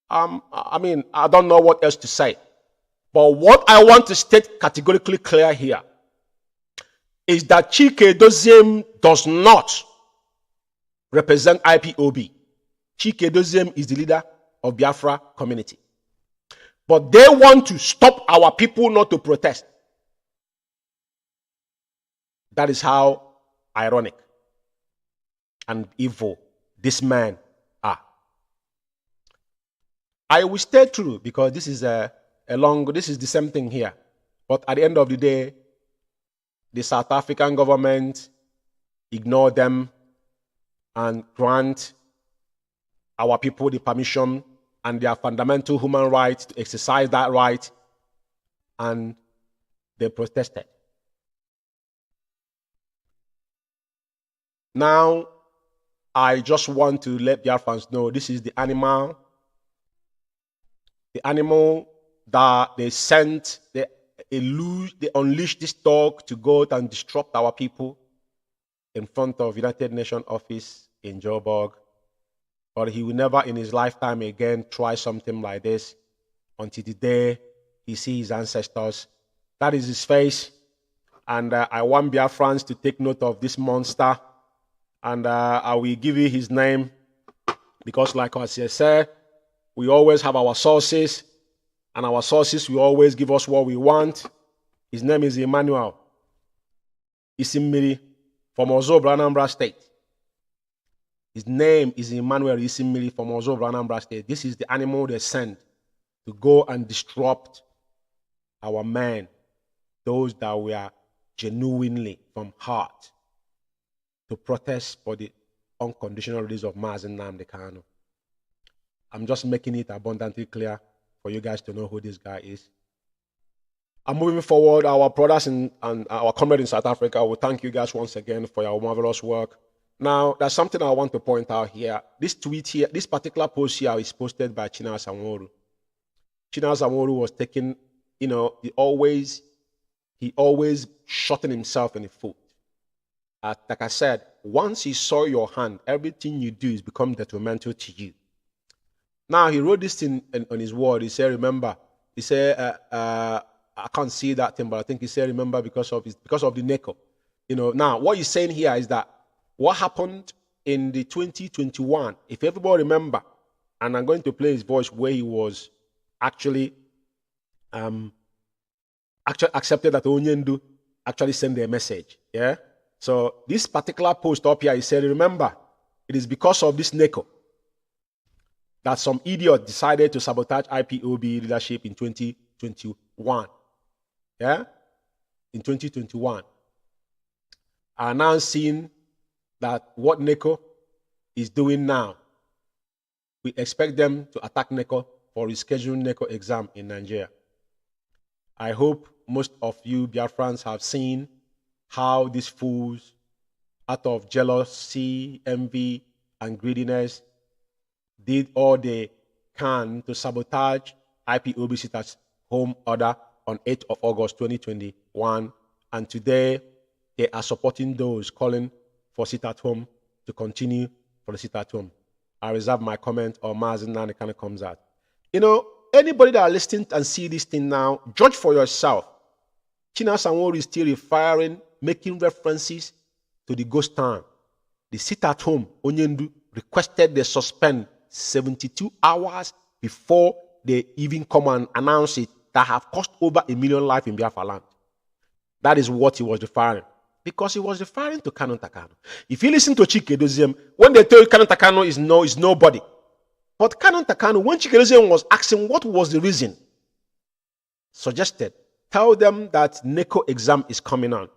I mean, I don't know what else to say. But what I want to state categorically clear here is that Chike Doziem does not represent IPOB. Chike Doziem is the leader of Biafra community. But they want to stop our people not to protest. That is how ironic and evil this man are. I will stay true because this is this is the same thing here. But at the end of the day, the South African government ignore them and grant our people the permission and their fundamental human right to exercise that right, and they protested. Now, I just want to let Biafrans know this is the animal that they sent, they unleashed this dog to go and disrupt our people in front of United Nations office in Joburg. But he will never in his lifetime again try something like this until the day he sees his ancestors. That is his face. And I want Biafrans to take note of this monster. And I will give you his name because, like I said, we always have our sources, and our sources will always give us what we want. His name is Emmanuel Isimmiri from Ozobra, Anambra State. His name is Emmanuel Isimmiri from Ozobra, Anambra State. This is the animal they sent to go and disrupt our men, those that were genuinely from heart to protest for the unconditional release of Mazi Nnamdi Kanu. I'm just making it abundantly clear for you guys to know who this guy is. I'm moving forward. Our brothers and our comrades in South Africa will thank you guys once again for your marvelous work. Now, there's something I want to point out here. This tweet here, this particular post here is posted by China Samworu. China Samworu was taking, he always shooting himself in the foot. Like I said, once he saw your hand, everything you do is become detrimental to you. Now, he wrote this thing on his word. He said, remember, he said, I can't see that thing, but I think he said, remember, because of the NECO. Now, what he's saying here is that what happened in the 2021, if everybody remember, and I'm going to play his voice where he was actually accepted that Onyendu actually sent a message. Yeah. So this particular post up here, he said, remember, it is because of this NECO that some idiot decided to sabotage IPOB leadership in 2021. Yeah? In 2021. Are now seeing that what NECO is doing now, we expect them to attack NECO for rescheduling NECO exam in Nigeria. I hope most of you Biafrans have seen how these fools, out of jealousy, envy, and greediness, did all they can to sabotage IPOB sit-at home order on 8th of August 2021. And today, they are supporting those calling for sit-at home to continue for the sit-at home. I reserve my comment on Mazi Nnamdi Kanu comes out. Anybody that are listening and see this thing now, judge for yourself. China Samworu is still referring, making references to the ghost town. The sit-at-home, Onyendu, requested they suspend 72 hours before they even come and announce it, that have cost over 1 million lives in Biafra land. That is what he was referring. Because he was referring to Kanu Takano. If you listen to Chike Doziem, when they tell you Kanu Takano is nobody, But Kanu, when Chikerezian was asking what was the reason, suggested, tell them that NECO exam is coming on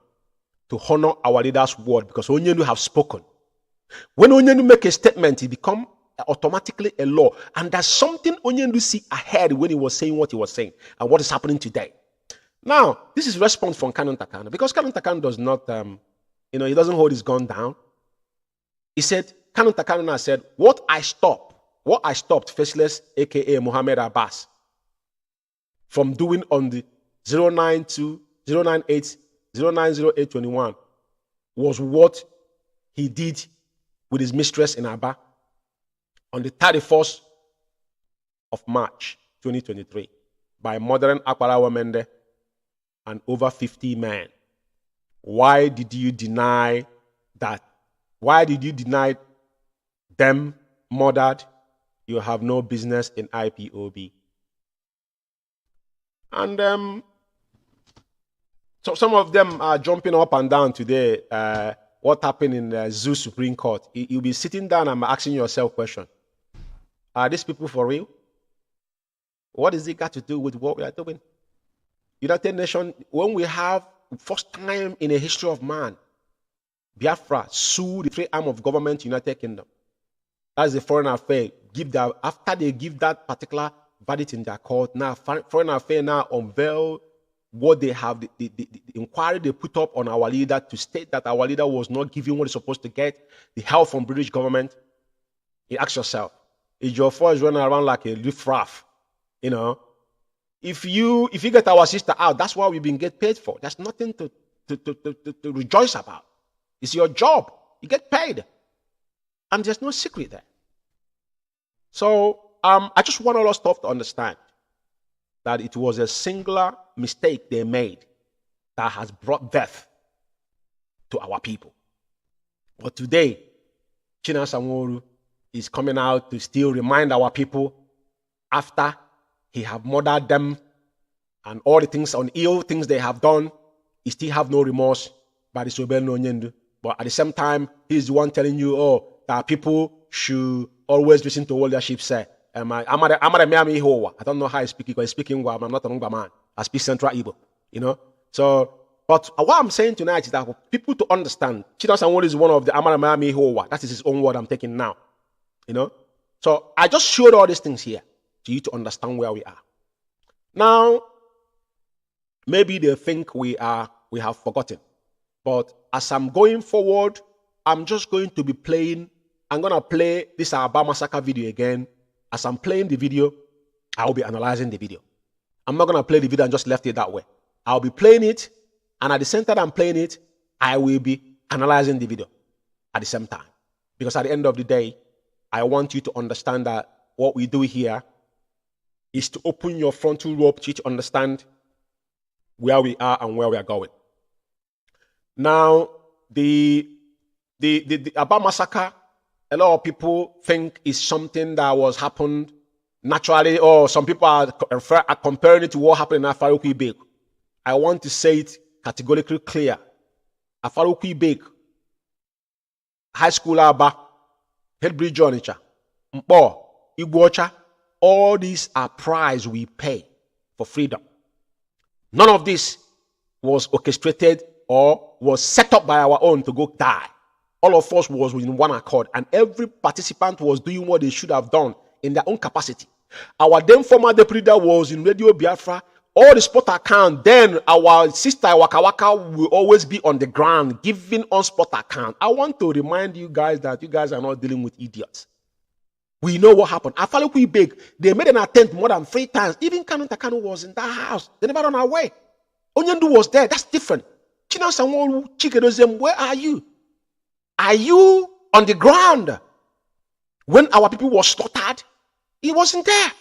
to honor our leader's word because Onyenu have spoken. When Onyenu make a statement, it becomes automatically a law. And there's something Onyenu see ahead when he was saying what he was saying and what is happening today. Now, this is response from Kanu because Kanu does not, he doesn't hold his gun down. He said, Kanu said, what I stopped Faceless, aka Mohammed Abbas, from doing on the 0908-21 was what he did with his mistress in Aba on the 31st of March 2023 by murdering Akbara Wamende and over 50 men. Why did you deny that? Why did you deny them murdered? You have no business in IPOB. And so some of them are jumping up and down today. What happened in the Zoo Supreme Court? You'll be sitting down and asking yourself question. Are these people for real? What is it got to do with what we are doing? United Nations, when we have first time in the history of man, Biafra sue the three arm of government United Kingdom. That's the foreign affair. After they give that particular verdict in their court, now foreign affair now unveil what they have, the inquiry they put up on our leader to state that our leader was not giving what he's supposed to get, the help from British government. You ask yourself, is your force running around like a riffraff? If you get our sister out, that's what we've been get paid for. There's nothing to rejoice about. It's your job. You get paid. And there's no secret there. So I just want all us to understand that it was a singular mistake they made that has brought death to our people. But today, China Sanwo-Olu is coming out to still remind our people after he have murdered them and all the things on ill things they have done, he still have no remorse by the Sobel no Nyendu. But at the same time, he's the one telling you, that people should always listen to what leadership say. I don't know how I speak because I speak English. I'm not a Ngba man. I speak Central Igbo, So, but what I'm saying tonight is that for people to understand, China Sanwo-Olu is one of the Amaramami Hoa. That is his own word I'm taking now. So I just showed all these things here to you to understand where we are. Now, maybe they think we have forgotten. But as I'm going forward, I'm just going to be playing. I'm going to play this Aba Massacre video again. As I'm playing the video, I'll be analyzing the video. I'm not going to play the video and just left it that way. I'll be playing it, and at the same time I'm playing it, I will be analyzing the video at the same time. Because at the end of the day, I want you to understand that what we do here is to open your frontal lobe to understand where we are and where we are going. Now, the Aba Massacre, a lot of people think is something that was happened naturally, or some people are comparing it to what happened in Afaruku Bake. I want to say it categorically clear. Afaruku Bake, High School Aba, Headbridge Onitsha, Mpo, Igbocha, all these are price we pay for freedom. None of this was orchestrated or was set up by our own to go die. All of us was in one accord, and every participant was doing what they should have done in their own capacity. Our then former deputy leader was in Radio Biafra. All the sport account, then our sister Waka Waka will always be on the ground giving on sport account. I want to remind you guys that you guys are not dealing with idiots. We know what happened. Afaluku Big, they made an attempt more than 3 times. Even Kanu was in that house. They never run away. Onyendu was there. That's different. China Sanwo-Olu, Chikerezian, where are you? Are you on the ground? When our people were slaughtered, he wasn't there.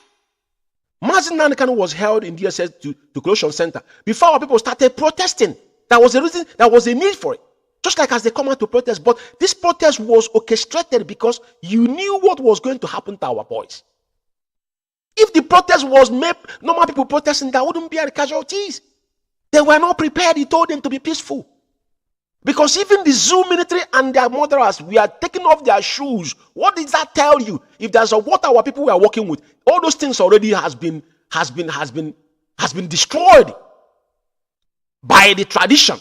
Mazi Kanu was held in DSS to Collection Center before our people started protesting. That was a reason, that was a need for it. Just like as they come out to protest. But this protest was orchestrated because you knew what was going to happen to our boys. If the protest was made, normal people protesting, there wouldn't be any casualties. They were not prepared. He told them to be peaceful. Because even the zoo military and their murderers, we are taking off their shoes. What does that tell you? If there's a what our people we are working with, all those things already has been destroyed by the tradition.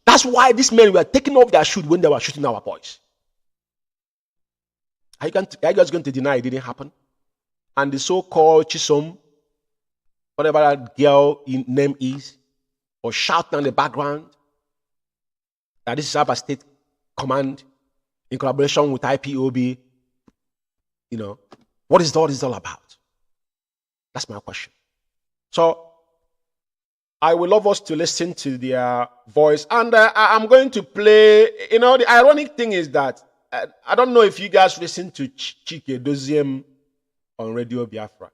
That's why these men were taking off their shoes when they were shooting our boys. Are you guys going to deny it didn't happen? And the so-called Chisom, whatever that girl name is, or shouting in the background that this is our state command in collaboration with IPOB. You know, what is all this all about? That's my question. So I would love us to listen to their voice, and I'm going to play. You know, the ironic thing is that I don't know if you guys listen to Chike Doziem on Radio Biafra.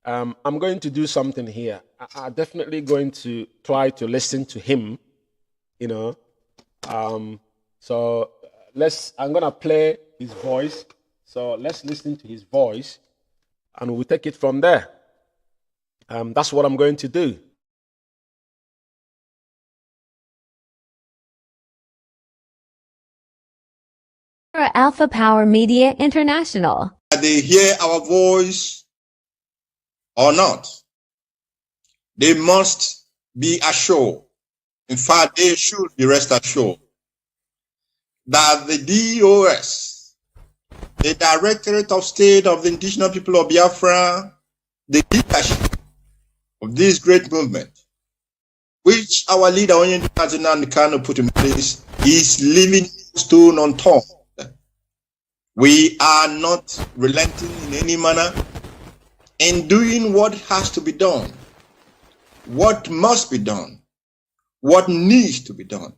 I'm going to do something here. I'm definitely going to try to listen to him. You know, so I'm gonna play his voice. So let's listen to his voice, and we'll take it from there. That's what I'm going to do. Alpha Power Media International. They hear our voice or not, they must be assured. In fact, they should be rest assured that the DOS, the Directorate of State of the Indigenous People of Biafra, the leadership of this great movement, which our leader Nnamdi Kanu put in place, is leaving stone unturned. We are not relenting in any manner in doing what has to be done, what must be done, what needs to be done,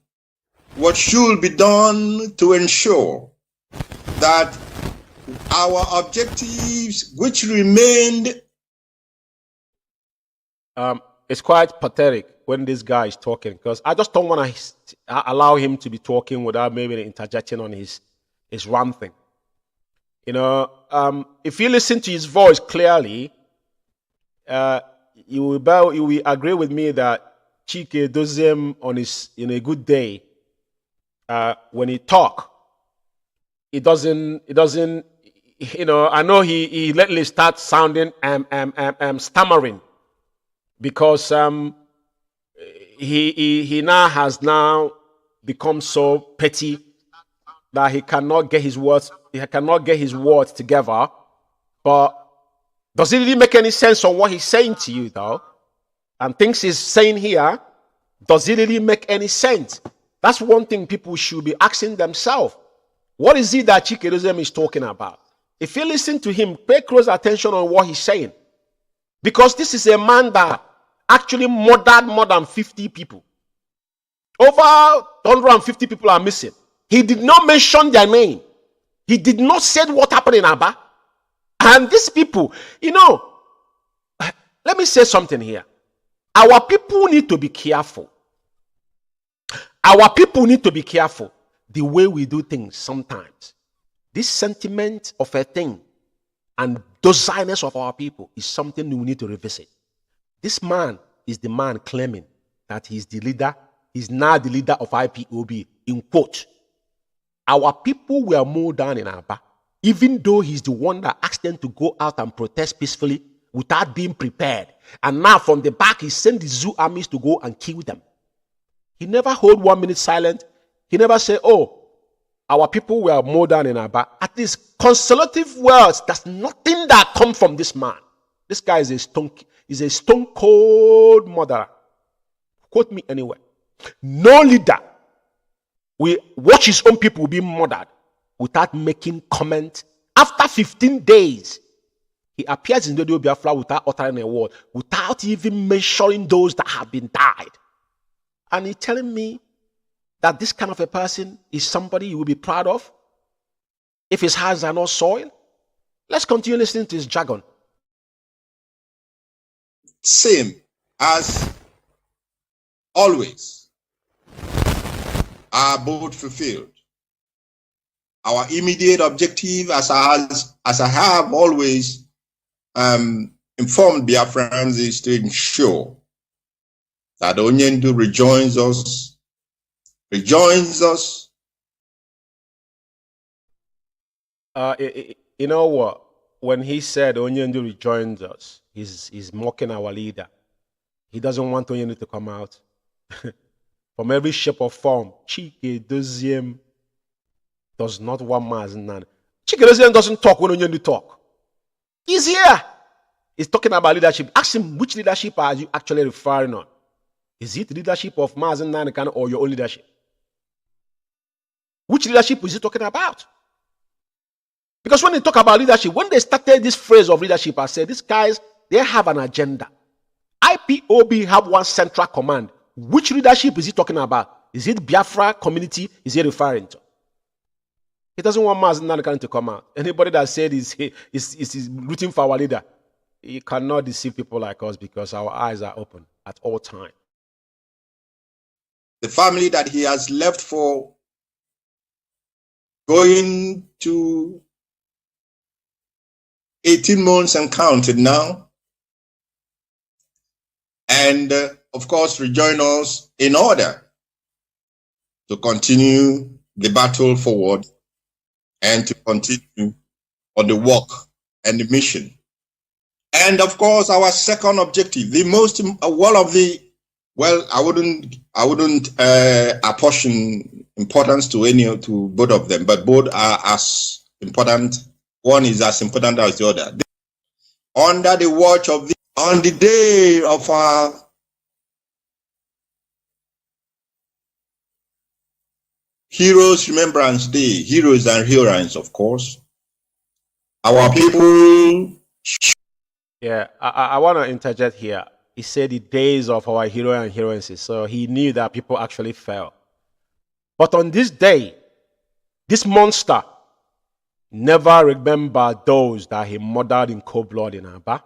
what should be done to ensure that our objectives, which remained. It's quite pathetic when this guy is talking, because I just don't want to allow him to be talking without maybe interjecting on his ranting. You know, if you listen to his voice clearly, you will agree with me that Chike Doziem on his in a good day, when he talk, it doesn't. You know, I know he lately starts sounding stammering, because he now become so petty that he cannot get his words. He cannot get his words together. But does it really make any sense on what he's saying to you, though? And things he's saying here, does it really make any sense? That's one thing people should be asking themselves. What is it that Chike Doziem is talking about? If you listen to him, pay close attention on what he's saying. Because this is a man that actually murdered more than 50 people. Over 150 people are missing. He did not mention their name. He did not say what happened in Aba. And these people, you know, let me say something here. Our people need to be careful. Our people need to be careful the way we do things sometimes. This sentiment of a thing and docileness of our people is something we need to revisit. This man is the man claiming that he's the leader. He's now the leader of IPOB, in quote. Our people were mowed down in Aba, even though he's the one that asked them to go out and protest peacefully without being prepared. And now from the back, he sent the zoo armies to go and kill them. He never hold 1 minute silent. He never say, oh, our people were mowed down in Aba. At least consolative words, there's nothing that come from this man. This guy is a stone cold murderer. Quote me anywhere. No leader will watch his own people being murdered without making comment. After 15 days, he appears in Radio Biafra without uttering a word, without even mentioning those that have been died. And he's telling me that this kind of a person is somebody you will be proud of if his hands are not soiled. Let's continue listening to his jargon. Same as always, are both fulfilled. Our immediate objective, as I have always informed Biafrans, is to ensure that Onyendu rejoins us rejoins us. You know what? When he said Onyendu rejoins us, he's mocking our leader. He doesn't want Onyendu to come out. From every shape or form, Chike Doziem does not want Mazi. Chike Doziem doesn't talk when Onyendu talk. He's here. He's talking about leadership. Ask him, which leadership are you actually referring on? Is it the leadership of Mazi Nnamdi or your own leadership? Which leadership is he talking about? Because when they talk about leadership, when they started this phrase of leadership, I said, these guys, they have an agenda. IPOB have one central command. Which leadership is he talking about? Is it Biafra community? Is he referring to? He doesn't want Mazi Nnamdi to come out. Anybody that said he's rooting for our leader, he cannot deceive people like us because our eyes are open at all times. The family that he has left for going to 18 months and counted now. And of course, rejoin us in order to continue the battle forward and to continue on the work and the mission. And of course, our second objective, the most, one of the, well, I wouldn't apportion importance to both of them, but both are as important. One is as important as the other. Under the watch of on the day of our Heroes Remembrance Day, heroes and heroines, of course, our people. Yeah, I want to interject here. He said the days of our hero and heroines, so he knew that people actually fell. But on this day, this monster never remembered those that he murdered in cold blood in Aba.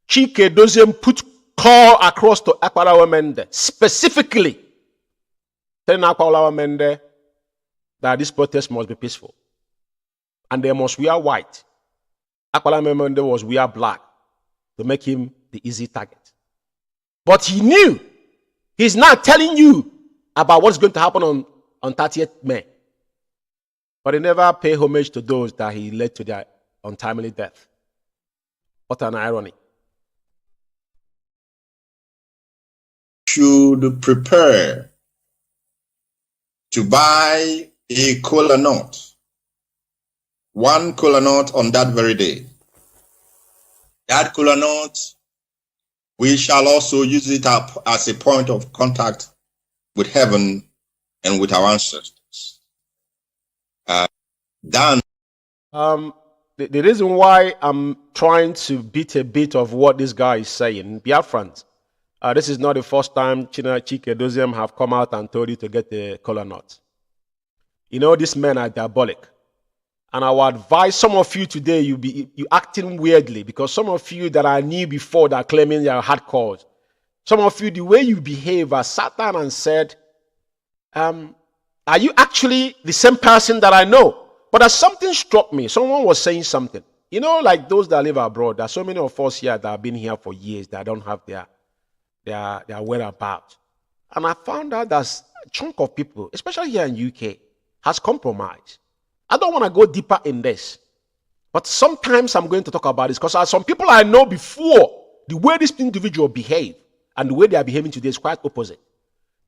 Chike doesn't put call across to Akwalawa Mende, specifically telling Akwalawa Mende that this protest must be peaceful. And they must wear white. Akwalawa Mende was wear black to make him the easy target. But he knew. He's now telling you about what's going to happen on 30th May. But he never paid homage to those that he led to their untimely death. What an irony. Should prepare to buy a kola nut, one kola nut on that very day. That kola nut, we shall also use it up as a point of contact with heaven and with our ancestors. Dan. The reason why I'm trying to beat a bit of what this guy is saying, Biafrans, this is not the first time Chike Doziem have come out and told you to get the kola nut. You know, these men are diabolic. And I would advise some of you today, you acting weirdly, because some of you that I knew before that are claiming they are hardcore, some of you, the way you behave, are sat down and said, are you actually the same person that I know? But as something struck me, someone was saying something. You know, like those that live abroad, there are so many of us here that have been here for years that don't have their whereabouts. And I found out that a chunk of people, especially here in UK, has compromised. I don't want to go deeper in this. But sometimes I'm going to talk about this because some people I know before, the way this individual behave and the way they are behaving today is quite opposite.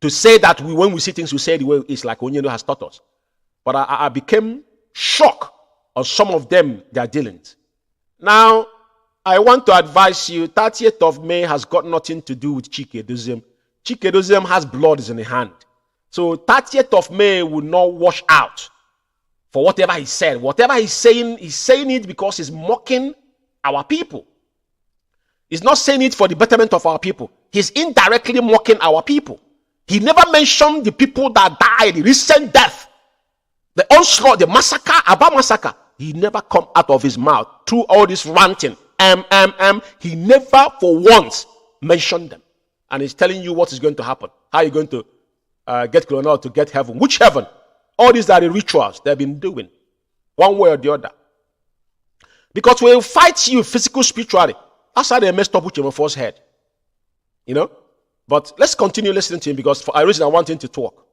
To say that when we see things, we say the way it's like Onyendu has taught us. But I became shocked on some of them, their dealings. Now, I want to advise you, 30th of May has got nothing to do with Chike Doziem. Chike Doziem has blood in the hand. So 30th of May will not wash out for whatever he said. Whatever he's saying it because he's mocking our people. He's not saying it for the betterment of our people. He's indirectly mocking our people. He never mentioned the people that died, the recent death, the onslaught, the massacre, Aba massacre. He never come out of his mouth through all this ranting. He never for once mentioned them. And he's telling you what is going to happen. How you're going to get Colonel to get heaven. Which heaven? All these are the rituals they've been doing. One way or the other. Because we'll fight you physical, spiritually. That's how they messed up with your first head. You know? But let's continue listening to him because for a reason I want him to talk.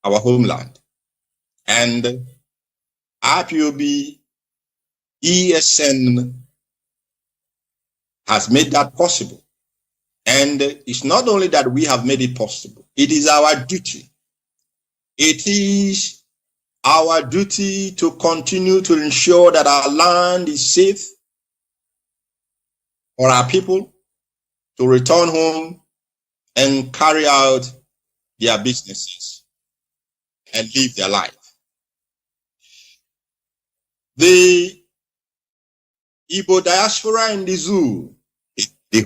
our homeland. And IPOB, ESN has made that possible. And it's not only that we have made it possible, it is our duty. It is our duty to continue to ensure that our land is safe for our people to return home and carry out their businesses and live their life. The Igbo diaspora in the zoo, the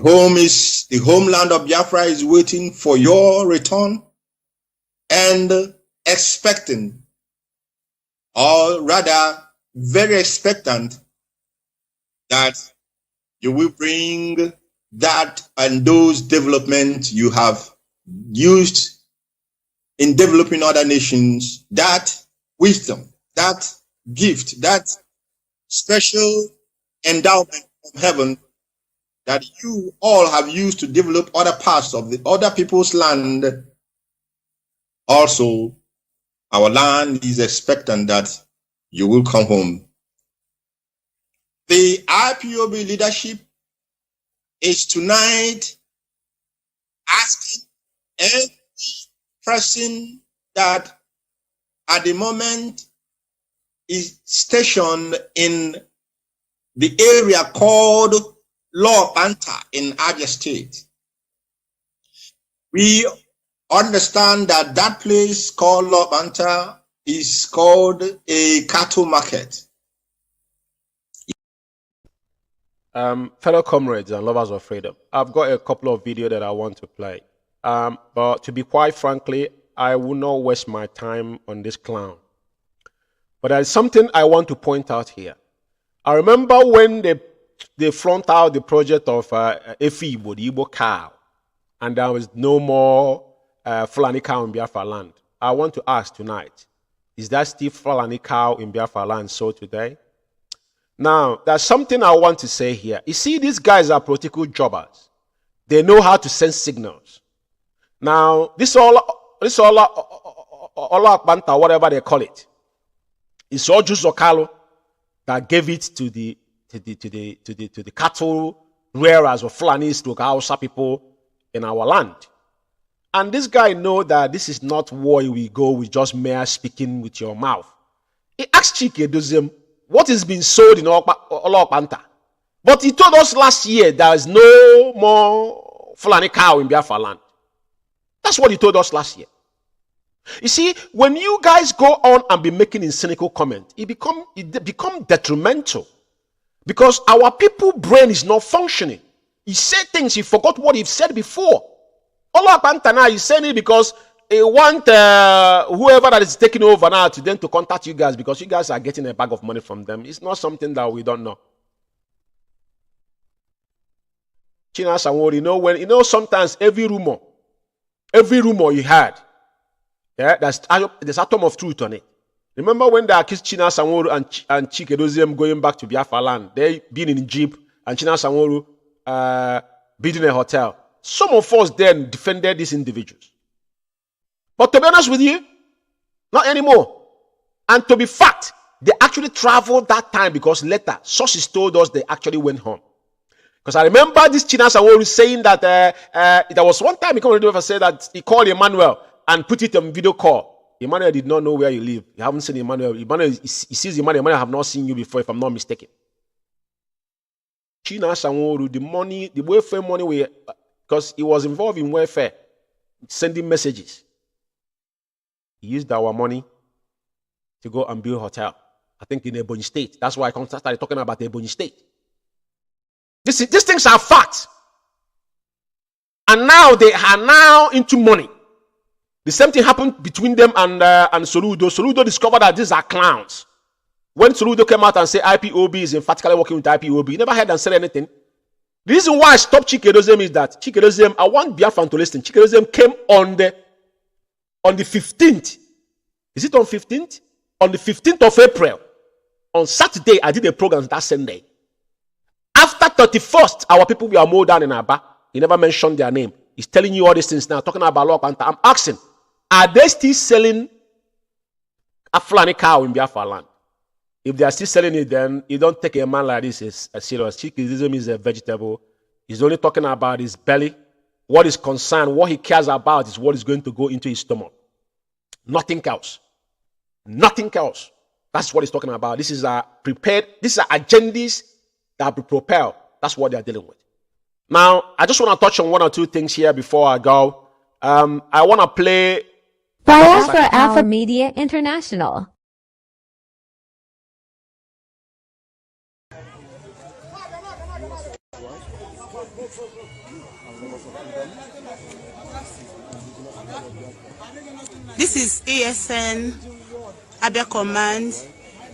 homeland of Biafra is waiting for your return and expecting, or rather very expectant, that you will bring that and those developments you have used in developing other nations, that wisdom, that gift, that special endowment from heaven that you all have used to develop other parts of the other people's land. Also, our land is expectant that you will come home. The IPOB leadership is tonight asking every person that at the moment is stationed in the area called Law Panta in Abia State. We understand that that place called Law Panta is called a cattle market. Fellow comrades and lovers of freedom, I've got a couple of videos that I want to play. But to be quite frankly, I will not waste my time on this clown. But there's something I want to point out here. I remember when they front out the project of IPOB, the Igbo cow, and there was no more Fulani cow in Biafra land. I want to ask tonight, is that still Fulani cow in Biafra land so today? Now, there's something I want to say here. You see, these guys are political jobbers. They know how to send signals. Now, this all Banta, whatever they call it, it's all just Okalo that gave it to the cattle rearers or Fulanis to Hausa people in our land. And this guy know that this is not where we go with just mere speaking with your mouth. He asked Chike Doziem what is being sold in Olopanta. But he told us last year there is no more Fulani cow in Biafra land. That's what he told us last year. You see, when you guys go on and be making cynical comment, it become detrimental. Because our people brain is not functioning. He said things, he forgot what he said before. Olopanta now, he's saying it because he want whoever that is taking over now to them to contact you guys because you guys are getting a bag of money from them. It's not something that we don't know. China Sanwo, you know sometimes every rumor you had, yeah, there's atom of truth on it. Remember when they accused China Sanwo and Chike Doziem going back to Biafra land, they being in Jeep and China Sanwo building a hotel. Some of us then defended these individuals. But to be honest with you, not anymore. And to be fact, they actually traveled that time because later, sources told us they actually went home. Because I remember this China Sanwo saying that there was one time he came on the radio and said that he called Emmanuel and put it on video call. Emmanuel did not know where you live. You haven't seen Emmanuel. He sees Emmanuel. Emmanuel have not seen you before, if I'm not mistaken. China Sanwo, the money, the welfare money, because he was involved in welfare, sending messages. He used our money to go and build a hotel. I think in Ebonyi State. That's why I started talking about Ebonyi State. These things are facts. And now they are now into money. The same thing happened between them and Soludo. Soludo discovered that these are clowns. When Soludo came out and said IPOB is emphatically working with IPOB, he never heard and said anything. The reason why I stopped Chike Doziem is that Chike Doziem, I want Biafran to listen. Chike Doziem came on the 15th. Is it on 15th? On the 15th of April. On Saturday, I did a program that same day. After 31st, our people were mowed down in Aba. He never mentioned their name. He's telling you all these things now, talking about law. I'm asking, are they still selling a Fulani cow in Biafra land. If they are still selling it, then you don't take a man like this as serious. Sikhism is a vegetable. He's only talking about his belly. What is concerned, what he cares about is what is going to go into his stomach. Nothing else. Nothing else. That's what he's talking about. This is prepared. These are agendas that have been propelled. That's what they're dealing with. Now, I just want to touch on one or two things here before I go. I want to play Biafra Alpha Media International. This is ASN Abia Command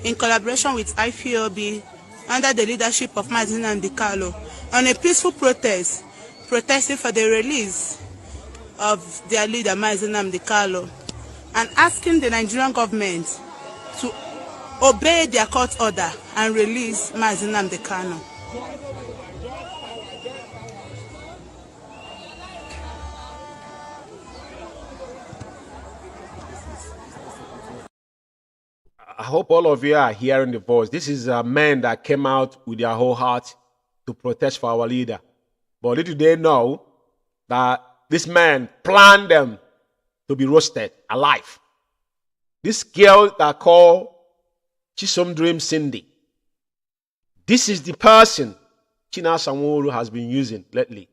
in collaboration with IPOB under the leadership of Mazi Nnamdi on a peaceful protest, protesting for the release of their leader Mazi Nnamdi and asking the Nigerian government to obey their court order and release Mazi Nnamdi. I hope all of you are hearing the voice. This is a man that came out with their whole heart to protest for our leader. But little they know that this man planned them to be roasted alive. This girl that called Chisom Dream Cindy, this is the person China Sanwo-Olu has been using lately.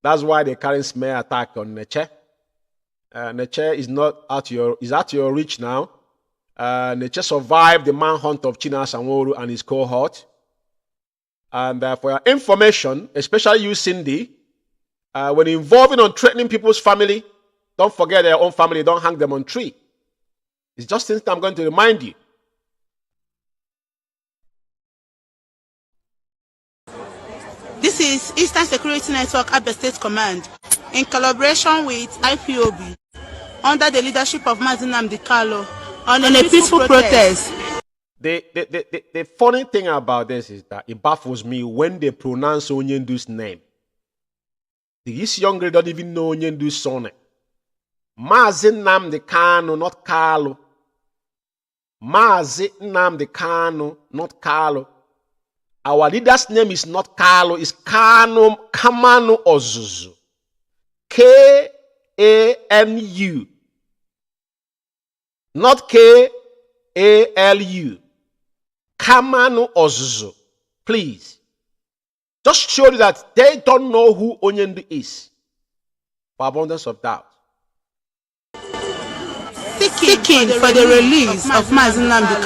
That's why they carry smear attack on Neche. Neche is not at your reach now. Neche survived the manhunt of China Sanwo-Olu and his cohort. And for your information, especially you, Cindy, when involving on threatening people's family, don't forget their own family, don't hang them on tree. It's just things I'm going to remind you. This is Eastern Security Network Abia State Command in collaboration with IPOB under the leadership of Mazi Nnamdi on a peaceful protest. The funny thing about this is that it baffles me when they pronounce Onyendu's name. This young girl don't even know Onyendu's son. Mazi Nnamdi Kanu, not Kalu. Mazi Nnamdi Kanu, not Kalu. Our leader's name is not Kalu, it's Kanu Kamanu Ozuzu. K-A-N-U. Not K-A-L-U. Kamanu Ozuzu. Please. Just show you that they don't know who Onyendu is. For abundance of doubt. Seeking for the release of Mazi Nnamdi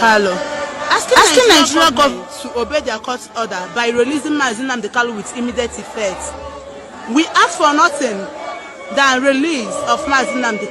asking Nigerian government to obey their court order by releasing Mazi Nnamdi with immediate effect. We ask for nothing than release of Mazi Nnamdi.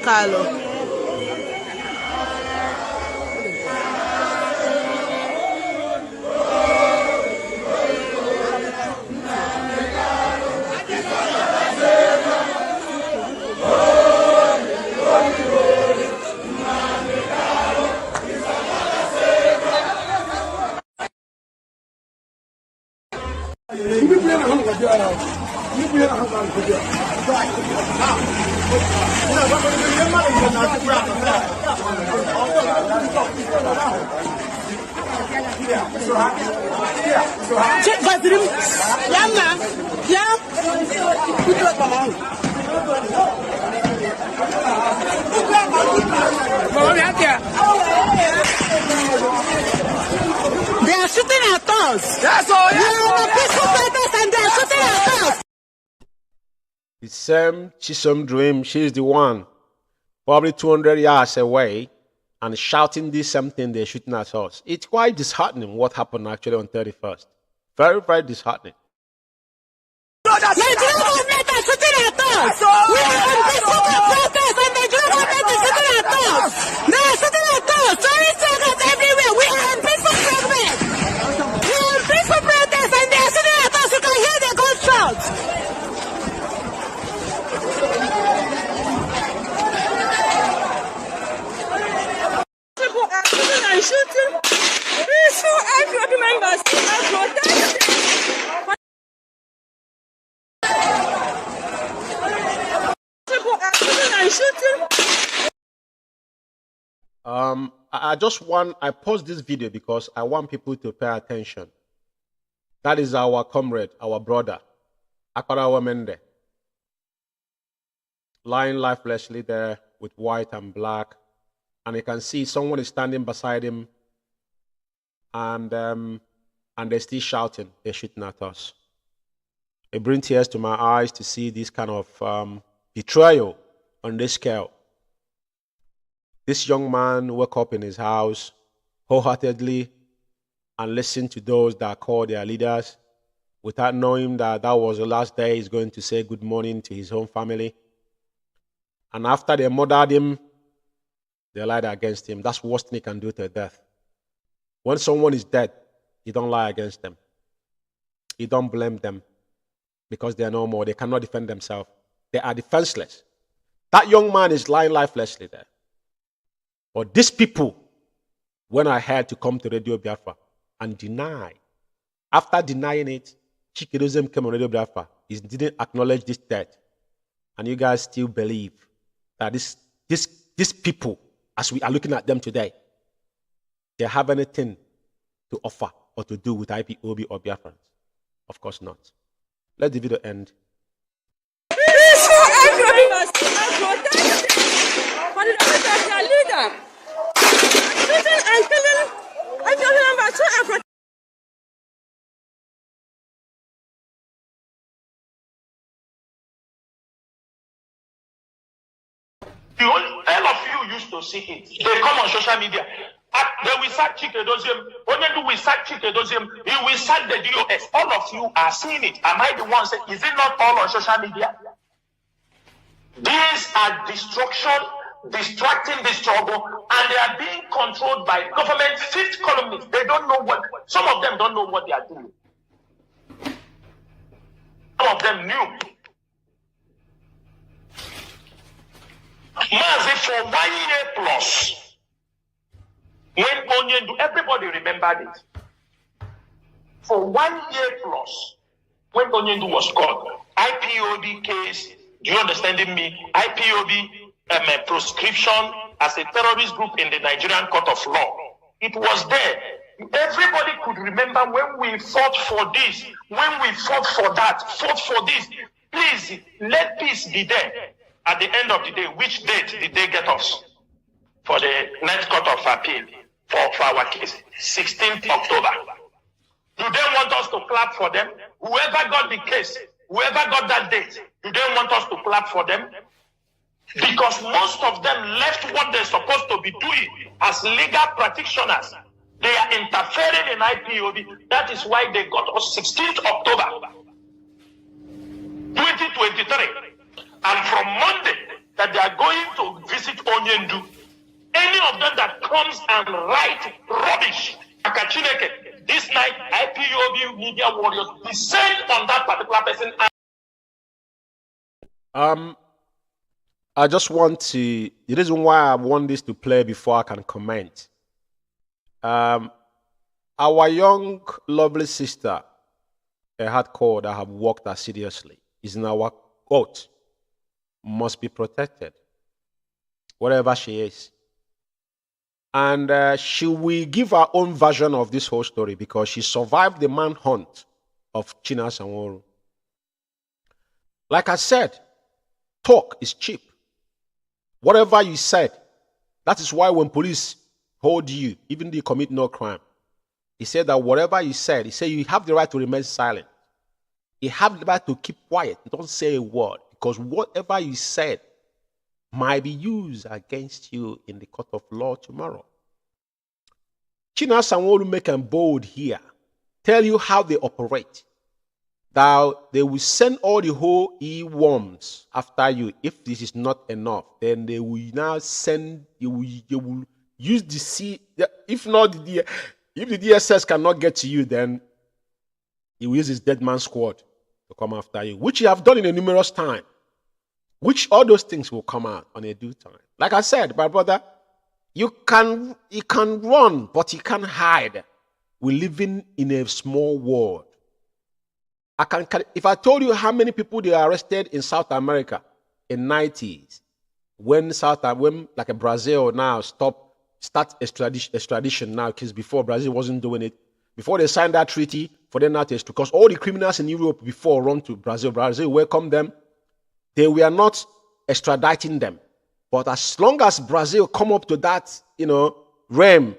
They are shooting at us. That's all. We are the peaceful protest and they are shooting at us. The same Chisom Dream, she's the one, probably 200 yards away, and shouting this same thing they're shooting at us. It's quite disheartening what happened actually on 31st. Very, very disheartening. Nigerian government are shooting at us. We are on peaceful protest and Nigerian government is shooting at us. They are shooting at us. Tourist targets everywhere. We are on peaceful protest. We are on peaceful protest and they are shooting at us. You can hear the gunshots. People are shooting and shooting. Peaceful IPOB members are protesting. I paused this video because I want people to pay attention. That is our comrade, our brother, Akparawa Mende, lying lifelessly there with white and black. And you can see someone is standing beside him, and they're still shouting, they're shooting at us. It brings tears to my eyes to see this kind of betrayal on this scale. This young man woke up in his house wholeheartedly and listened to those that call their leaders without knowing that that was the last day he's going to say good morning to his own family. And after they murdered him, they lied against him. That's the worst thing he can do to death. When someone is dead, you don't lie against them. You don't blame them because they are no more. They cannot defend themselves. They are defenseless. That young man is lying lifelessly there. But these people, when I had to come to Radio Biafra and deny, after denying it, Chikedozen came on Radio Biafra. He didn't acknowledge this death. And you guys still believe that these people, as we are looking at them today, they have anything to offer or to do with IPOB or Biafrans? Of course not. Let the video end. All of you used to see it. They come on social media. They will sack Chikedozium. When they do we sack Chikedozium, he will sack the DOS. All of you are seeing it. Am I the one saying, is it not all on social media? These are destruction, distracting the struggle, and they are being controlled by government fifth columnists. They don't know what, some of them don't know what they are doing. Some of them knew. Mazi, for 1 year plus, when Onyendu, everybody remembered it. For 1 year plus, when Onyendu was caught, IPOB case, do you understand me? IPOB proscription as a terrorist group in the Nigerian court of law. It was there. Everybody could remember when we fought for this, when we fought for that, fought for this. Please, let peace be there. At the end of the day, which date did they get us for the Ninth Court of Appeal for our case? 16th October. Do they want us to clap for them? Whoever got the case, whoever got that date, do they want us to clap for them? Because most of them left what they're supposed to be doing as legal practitioners. They are interfering in IPOB. That is why they got us 16th October 2023. And from Monday, that they are going to visit Onyendu. Any of them that comes and write rubbish, Akachineke, this night, IPOB media warriors descend on that particular person. I just want to, the reason why I want this to play before I can comment. Our young, lovely sister, a hardcore that have worked assiduously, is in our court. Must be protected, whatever she is. And she will give her own version of this whole story because she survived the manhunt of China Sanwo-Olu. Like I said, talk is cheap. Whatever you said, that is why when police hold you, even though you commit no crime, he said that whatever you said, he said you have the right to remain silent. You have the right to keep quiet. Don't say a word. Because whatever you said might be used against you in the court of law tomorrow. China Sanwo-Olu make them bold here. Tell you how they operate. That they will send all the whole E-worms after you. If this is not enough, then they will now send, they will use the C. If not, if the DSS cannot get to you, then he will use his dead man squad to come after you, which you have done in a numerous time, which all those things will come out on a due time. Like I said, my brother, you can run, but you can't hide. We're living in a small world. If I told you how many people they arrested in South America in 90s, when like Brazil now stopped start extradition now, because before Brazil wasn't doing it. Before they signed that treaty, for them now to, because all the criminals in Europe before run to Brazil. Brazil welcomed them. They were not extraditing them. But as long as Brazil come up to that, realm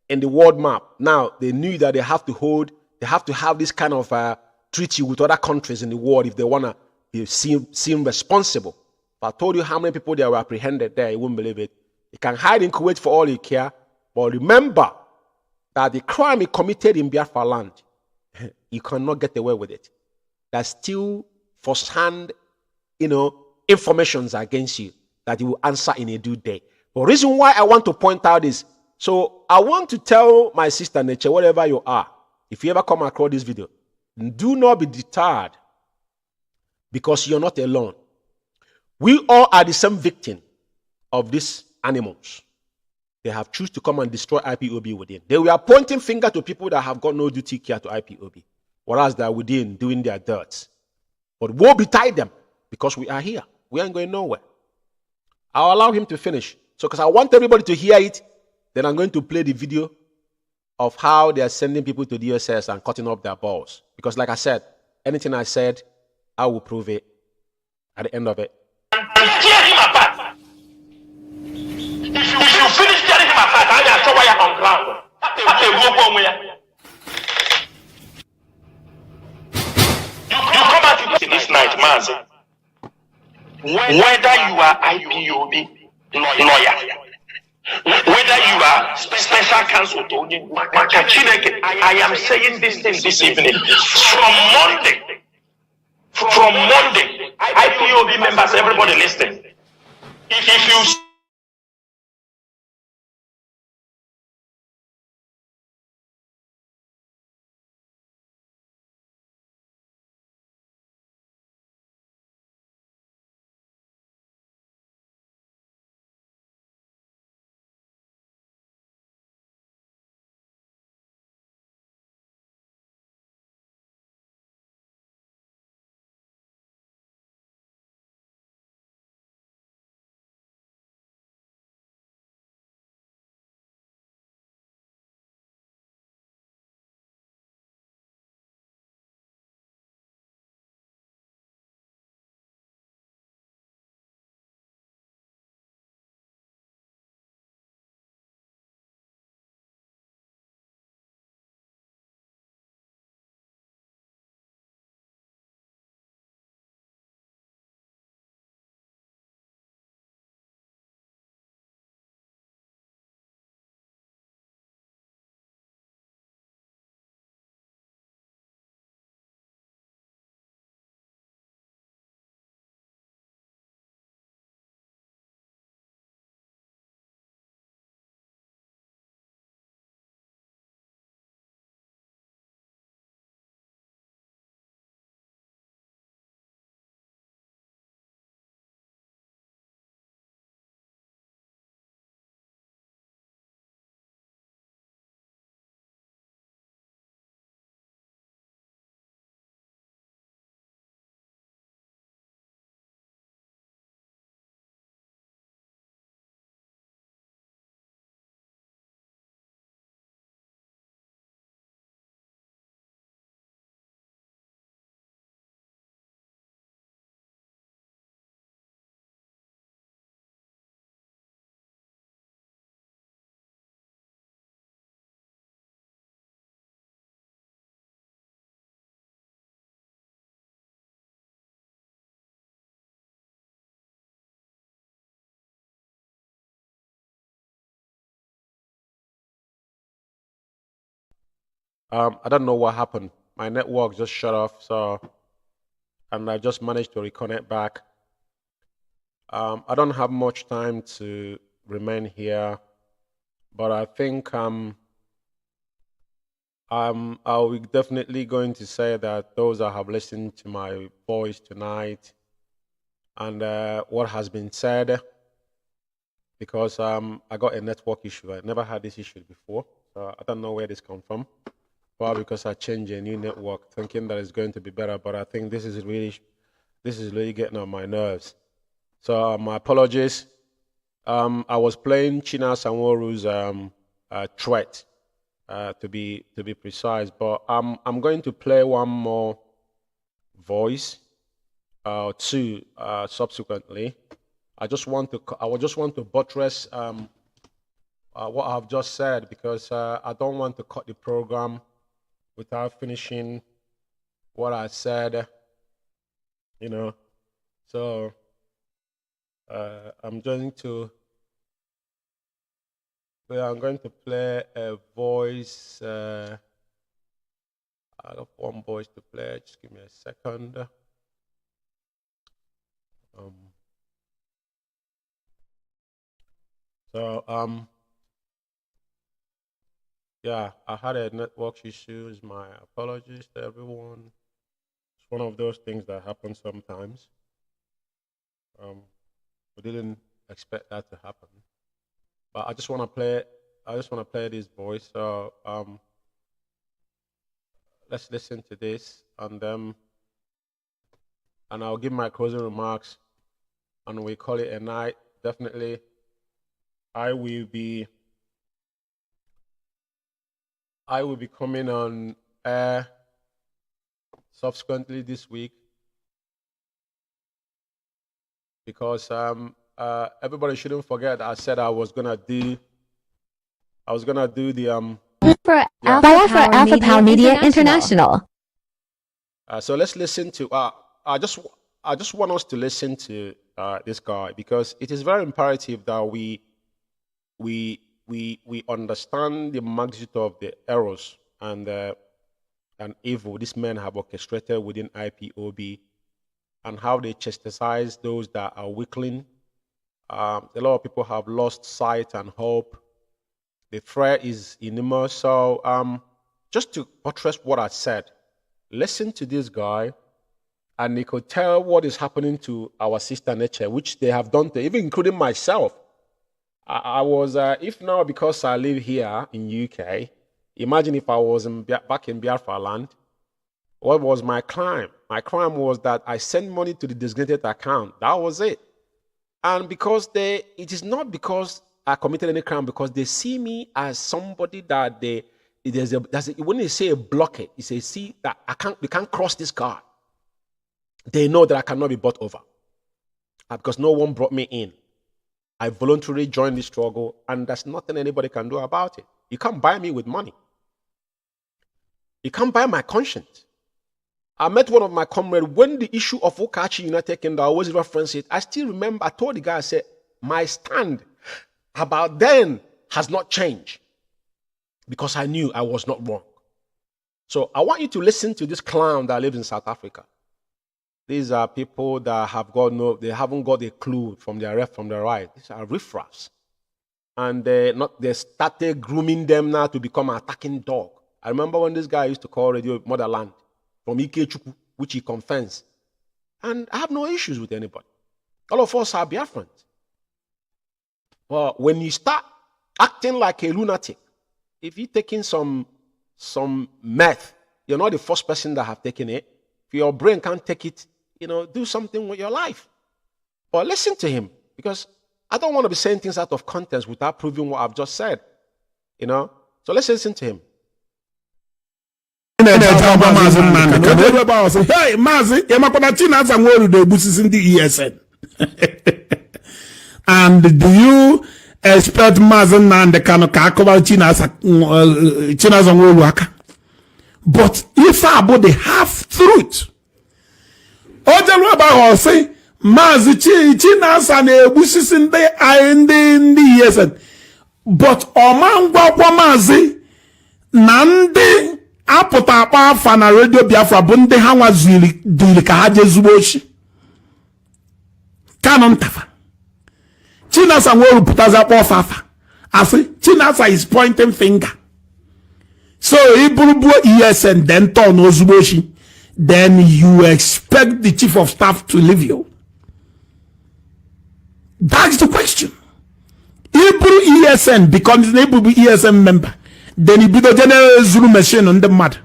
in the world map, now they knew that they have to have this kind of treaty with other countries in the world if they want to be seen responsible. If I told you how many people they were apprehended there, you wouldn't believe it. You can hide in Kuwait for all you care, but remember that the crime is committed in Biafra land. You cannot get away with it. There's still first-hand, informations against you that you will answer in a due day. The reason why I want to point out is, so I want to tell my sister Nature, wherever you are, if you ever come across this video, do not be deterred because you're not alone. We all are the same victim of these animals. They have chosen to come and destroy IPOB within. They were pointing finger to people that have got no duty care to IPOB, whereas they are within doing their dirt. But woe betide them because we are here. We ain't going nowhere. I'll allow him to finish. So, because I want everybody to hear it, then I'm going to play the video of how they are sending people to the DSS and cutting up their balls. Because, like I said, anything I said, I will prove it at the end of it. And tear him apart. If you finish tearing him apart, I will show you on ground. That's a rope where you come out this night, Mazi. Whether you are IPOB lawyer, whether you are special counsel to I am saying this thing this evening. From Monday, IPOB members, everybody listening. If you I don't know what happened. My network just shut off, and I just managed to reconnect back. I don't have much time to remain here, but I think I'll be definitely going to say that those that have listened to my voice tonight and what has been said, because I got a network issue. I never had this issue before, so I don't know where this comes from. Probably because I changed a new network, thinking that it's going to be better, but I think this is really getting on my nerves. So my apologies. I was playing China Sanworu's threat, to be precise, but I'm going to play one more voice, two subsequently. I just want to buttress what I've just said, because I don't want to cut the program without finishing what I said. You know, so I'm going to play a voice. I have one voice to play. Just give me a second. Yeah, I had a network issues. My apologies to everyone. It's one of those things that happen sometimes. We didn't expect that to happen, but I just want to play this voice. So let's listen to this, and I'll give my closing remarks, and we call it a night. Definitely, I will be coming on air subsequently this week, because everybody shouldn't forget I said I was gonna do the Biafra Alpha Power Media International. So let's listen to I just want us to listen to this guy, because it is very imperative that we understand the magnitude of the errors and evil these men have orchestrated within IPOB, and how they chastise those that are weakling. A lot of people have lost sight and hope. The threat is enormous. So just to buttress what I said, listen to this guy, and he could tell what is happening to our sister nature, which they have done to, even including myself. I was, if now because I live here in UK, imagine if I was back in Biafra land, what was my crime? My crime was that I sent money to the designated account. That was it. And because it is not because I committed any crime, because they see me as somebody that when they say a blockade, they say, see that we can't cross this guy. They know that I cannot be bought over, because no one brought me in. I voluntarily joined this struggle, and there's nothing anybody can do about it. You can't buy me with money. You can't buy my conscience. I met one of my comrades when the issue of Okachi United Kingdom, I always reference it. I still remember, I told the guy, I said, my stand about then has not changed, because I knew I was not wrong. So I want you to listen to this clown that lives in South Africa. These are people that they haven't got a clue from their left, from their right. These are riffraffs. And they started grooming them now to become an attacking dog. I remember when this guy used to call Radio Motherland from IKECHUKWU, which he confessed. And I have no issues with anybody. All of us are Biafrans. But when you start acting like a lunatic, if you're taking some meth, you're not the first person that have taken it. If your brain can't take it, do something with your life. But listen to him, because I don't want to be saying things out of context without proving what I've just said. So let's listen to him. Hey, Mazi, ESN. And do you expect Mazi and the Kanu about China's on? But if about the half truth, Ojalaba say Mazi China's and the bushes in the ESN. But Oman Mazi Nandi apụta akpa afa na Radio Biafra bụ ndị ha nwazili dili ka ha jezuo ochi Kanu ntafa Chinasa nwere pụtazi akpa afa asị Chinasa is pointing finger. So iburubuo ESN then turn ozugbo ochi, then you expect the chief of staff to leave you. That's the question. Iburu ESN becomes an Iburu ESN member. Then you be the general Zulu machine on the mud.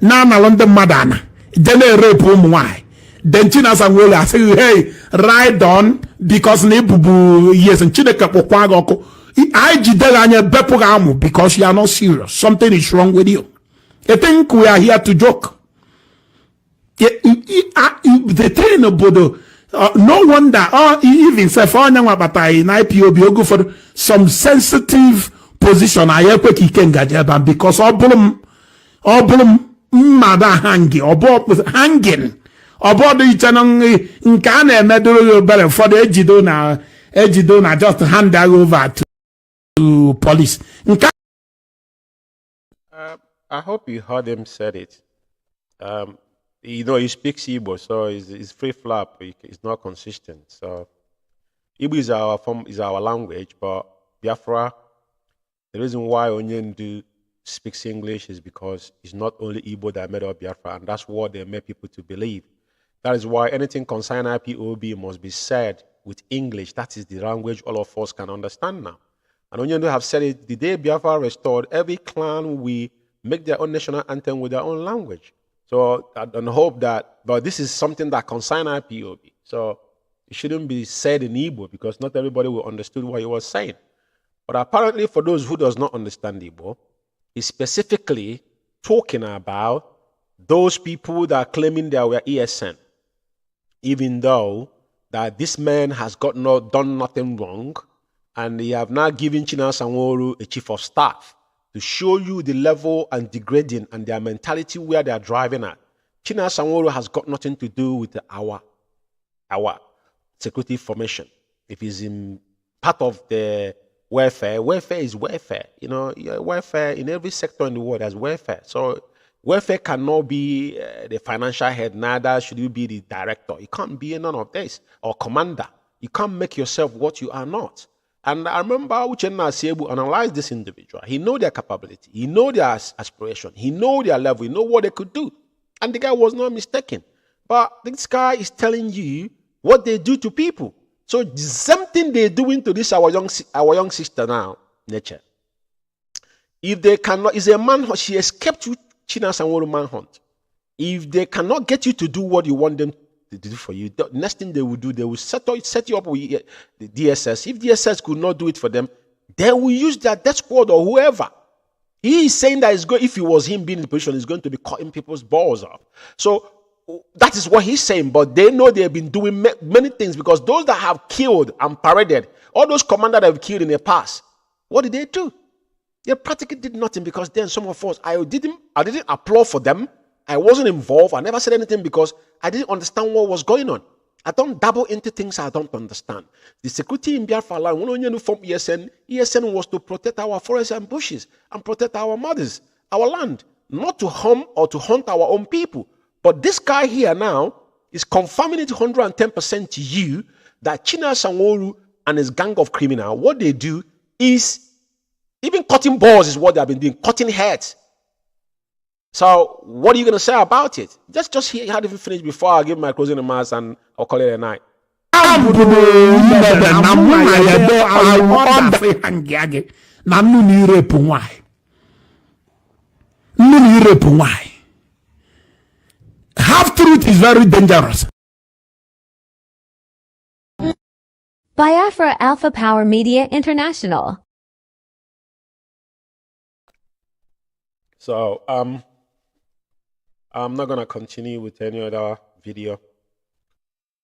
Nana on the madana. General rape why. then China Sanwola I say, hey, ride on because nebubu yes and Chineke Pokwagoko. I jidelanya bepogamu because you are not serious. Something is wrong with you. I think we are here to joke. The thing about no wonder even say for in IPOB you go for some sensitive position I help Ikenga because all blum mother hanging or hanging about the channel in Ghana medal better for the Ejidona just hand that over to police. I hope you heard him said it. You know, he speaks Igbo, so it's free flap. It's not consistent. So Igbo is our language, but Biafra, the reason why Onyendu speaks English is because it's not only Igbo that made up Biafra, and that's what they made people to believe. That is why anything concerning IPOB must be said with English. That is the language all of us can understand now. And Onyendu have said it, the day Biafra restored, every clan will make their own national anthem with their own language. So I don't hope that, but this is something that concerns IPOB. So it shouldn't be said in Igbo because not everybody will understand what he was saying. But apparently for those who does not understand Igbo, he's specifically talking about those people that are claiming they were ESN, even though that this man has done nothing wrong, and they have now given China Sanworu a chief of staff to show you the level and degrading and their mentality where they are driving at. China Sanworu has got nothing to do with our security formation. If he's in part of the welfare is welfare. You know, welfare in every sector in the world has welfare. So welfare cannot be the financial head, neither should you be the director. You can't be none of this, or commander. You can't make yourself what you are not. And I remember Uchenna Asiebu analyzed this individual. He know their capability. He know their aspiration. He know their level. He know what they could do. And the guy was not mistaken. But this guy is telling you what they do to people. So the same thing they're doing to this our young sister now, Nature. If they cannot, is a manhunt. She escaped China Sanworu manhunt. If they cannot get you to do what you want them to do for you, the next thing they will do, they will set you up with the DSS. If DSS could not do it for them, they will use their death squad or whoever. He is saying that if it was him being in the position, he's going to be cutting people's balls off. So that is what he's saying, but they know they have been doing many things because those that have killed and paraded, all those commanders that have killed in the past, what did they do? They practically did nothing because then some of us, I didn't applaud for them. I wasn't involved. I never said anything because I didn't understand what was going on. I don't dabble into things I don't understand. The security in Biafra land, when you form ESN was to protect our forests and bushes and protect our mothers, our land, not to harm or to hunt our own people. But this guy here now is confirming it 110% to you that China Sanworu and his gang of criminals, what they do is even cutting balls is what they have been doing, cutting heads. So what are you going to say about it? Just hear how to finish before I give my closing remarks and I'll call it a night. Half truth is very dangerous. Biafra Alpha Power Media International. So I'm not gonna continue with any other video.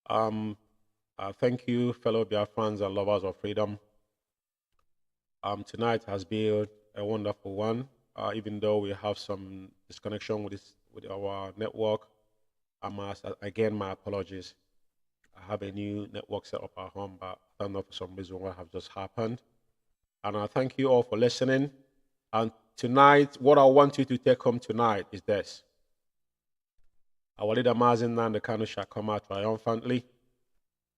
Thank you, fellow Biafrans and lovers of freedom. Tonight has been a wonderful one. Even though we have some disconnection with our network, again my apologies. I have a new network set up at home, but I don't know for some reason what have just happened. And I thank you all for listening. And tonight, what I want you to take home tonight is this. Our leader Mazi and Kanu shall come out triumphantly.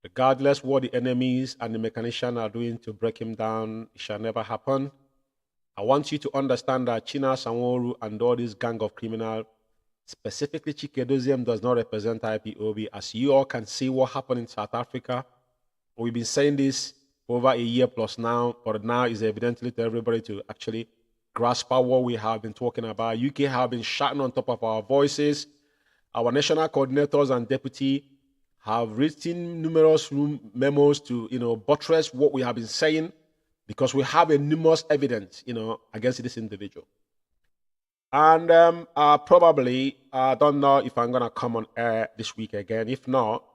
Regardless what the enemies and the mechanicians are doing to break him down, it shall never happen. I want you to understand that China Sanworu and all this gang of criminals, specifically Chikedozium, does not represent IPOB. As you all can see what happened in South Africa, we've been saying this for over a year plus now, but now is evidently to everybody to actually grasp what we have been talking about. UK have been shouting on top of our voices. Our national coordinators and deputy have written numerous memos to, buttress what we have been saying, because we have numerous evidence, against this individual. And probably, I don't know if I'm going to come on air this week again. If not,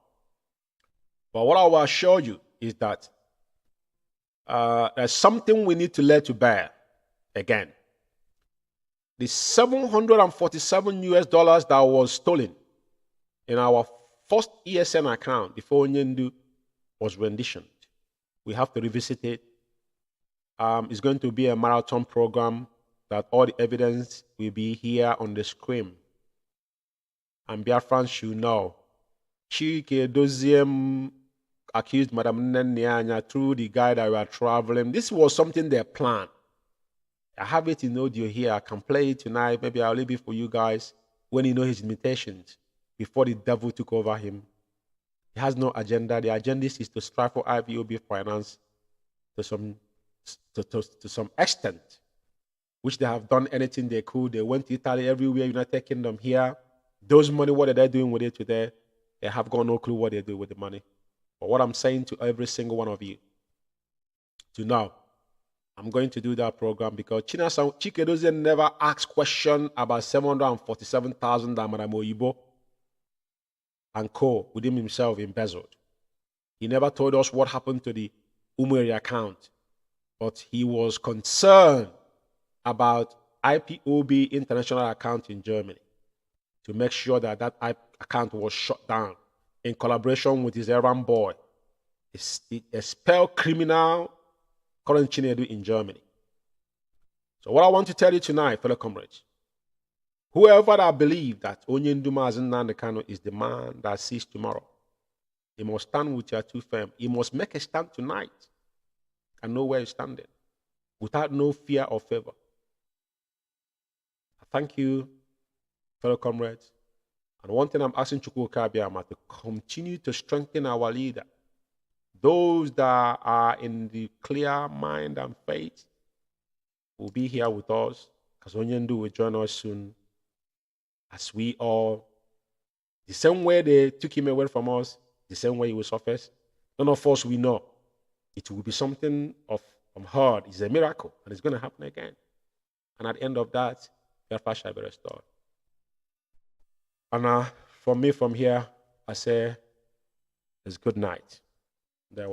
but what I will assure you is that there's something we need to lay to bear again. The $747 that was stolen in our first ESN account before Onyendu was renditioned. We have to revisit it. It's going to be a marathon program that all the evidence will be here on the screen. And Biafrans should know. Chike Doziem accused Madam Nnyanya through the guy that we are traveling. This was something they planned. I have it in audio here. I can play it tonight. Maybe I'll leave it for you guys when you know his limitations before the devil took over him. He has no agenda. The agenda is to strive for IPOB finance to some extent, which they have done anything they could. They went to Italy, everywhere, United Kingdom, here. Those money, what are they doing with it today? They have got no clue what they do with the money. But what I'm saying to every single one of you, to know, I'm going to do that program because Chike doesn't never ask question about 747,000 that Madam Oyibo and co with him himself embezzled. He never told us what happened to the Umeh account, but he was concerned about IPOB international account in Germany to make sure that that account was shut down in collaboration with his errand boy, a spell criminal current Chinedu in Germany. So what I want to tell you tonight, fellow comrades, whoever that believes that Onyendu Mazi Nnamdi Kanu is the man that sees tomorrow, he must stand with your two firm. He must make a stand tonight and know where he's standing without no fear or favor. Thank you, fellow comrades. And one thing I'm asking Chukwu Kabiama to continue to strengthen our leader. Those that are in the clear mind and faith will be here with us, because Onyendu will join us soon. As we all, the same way they took him away from us, the same way he will surface. None of us we know. It will be something from heard. It's a miracle, and it's going to happen again. And at the end of that, Biafra shall be restored. And for me, from here, I say, it's good night. There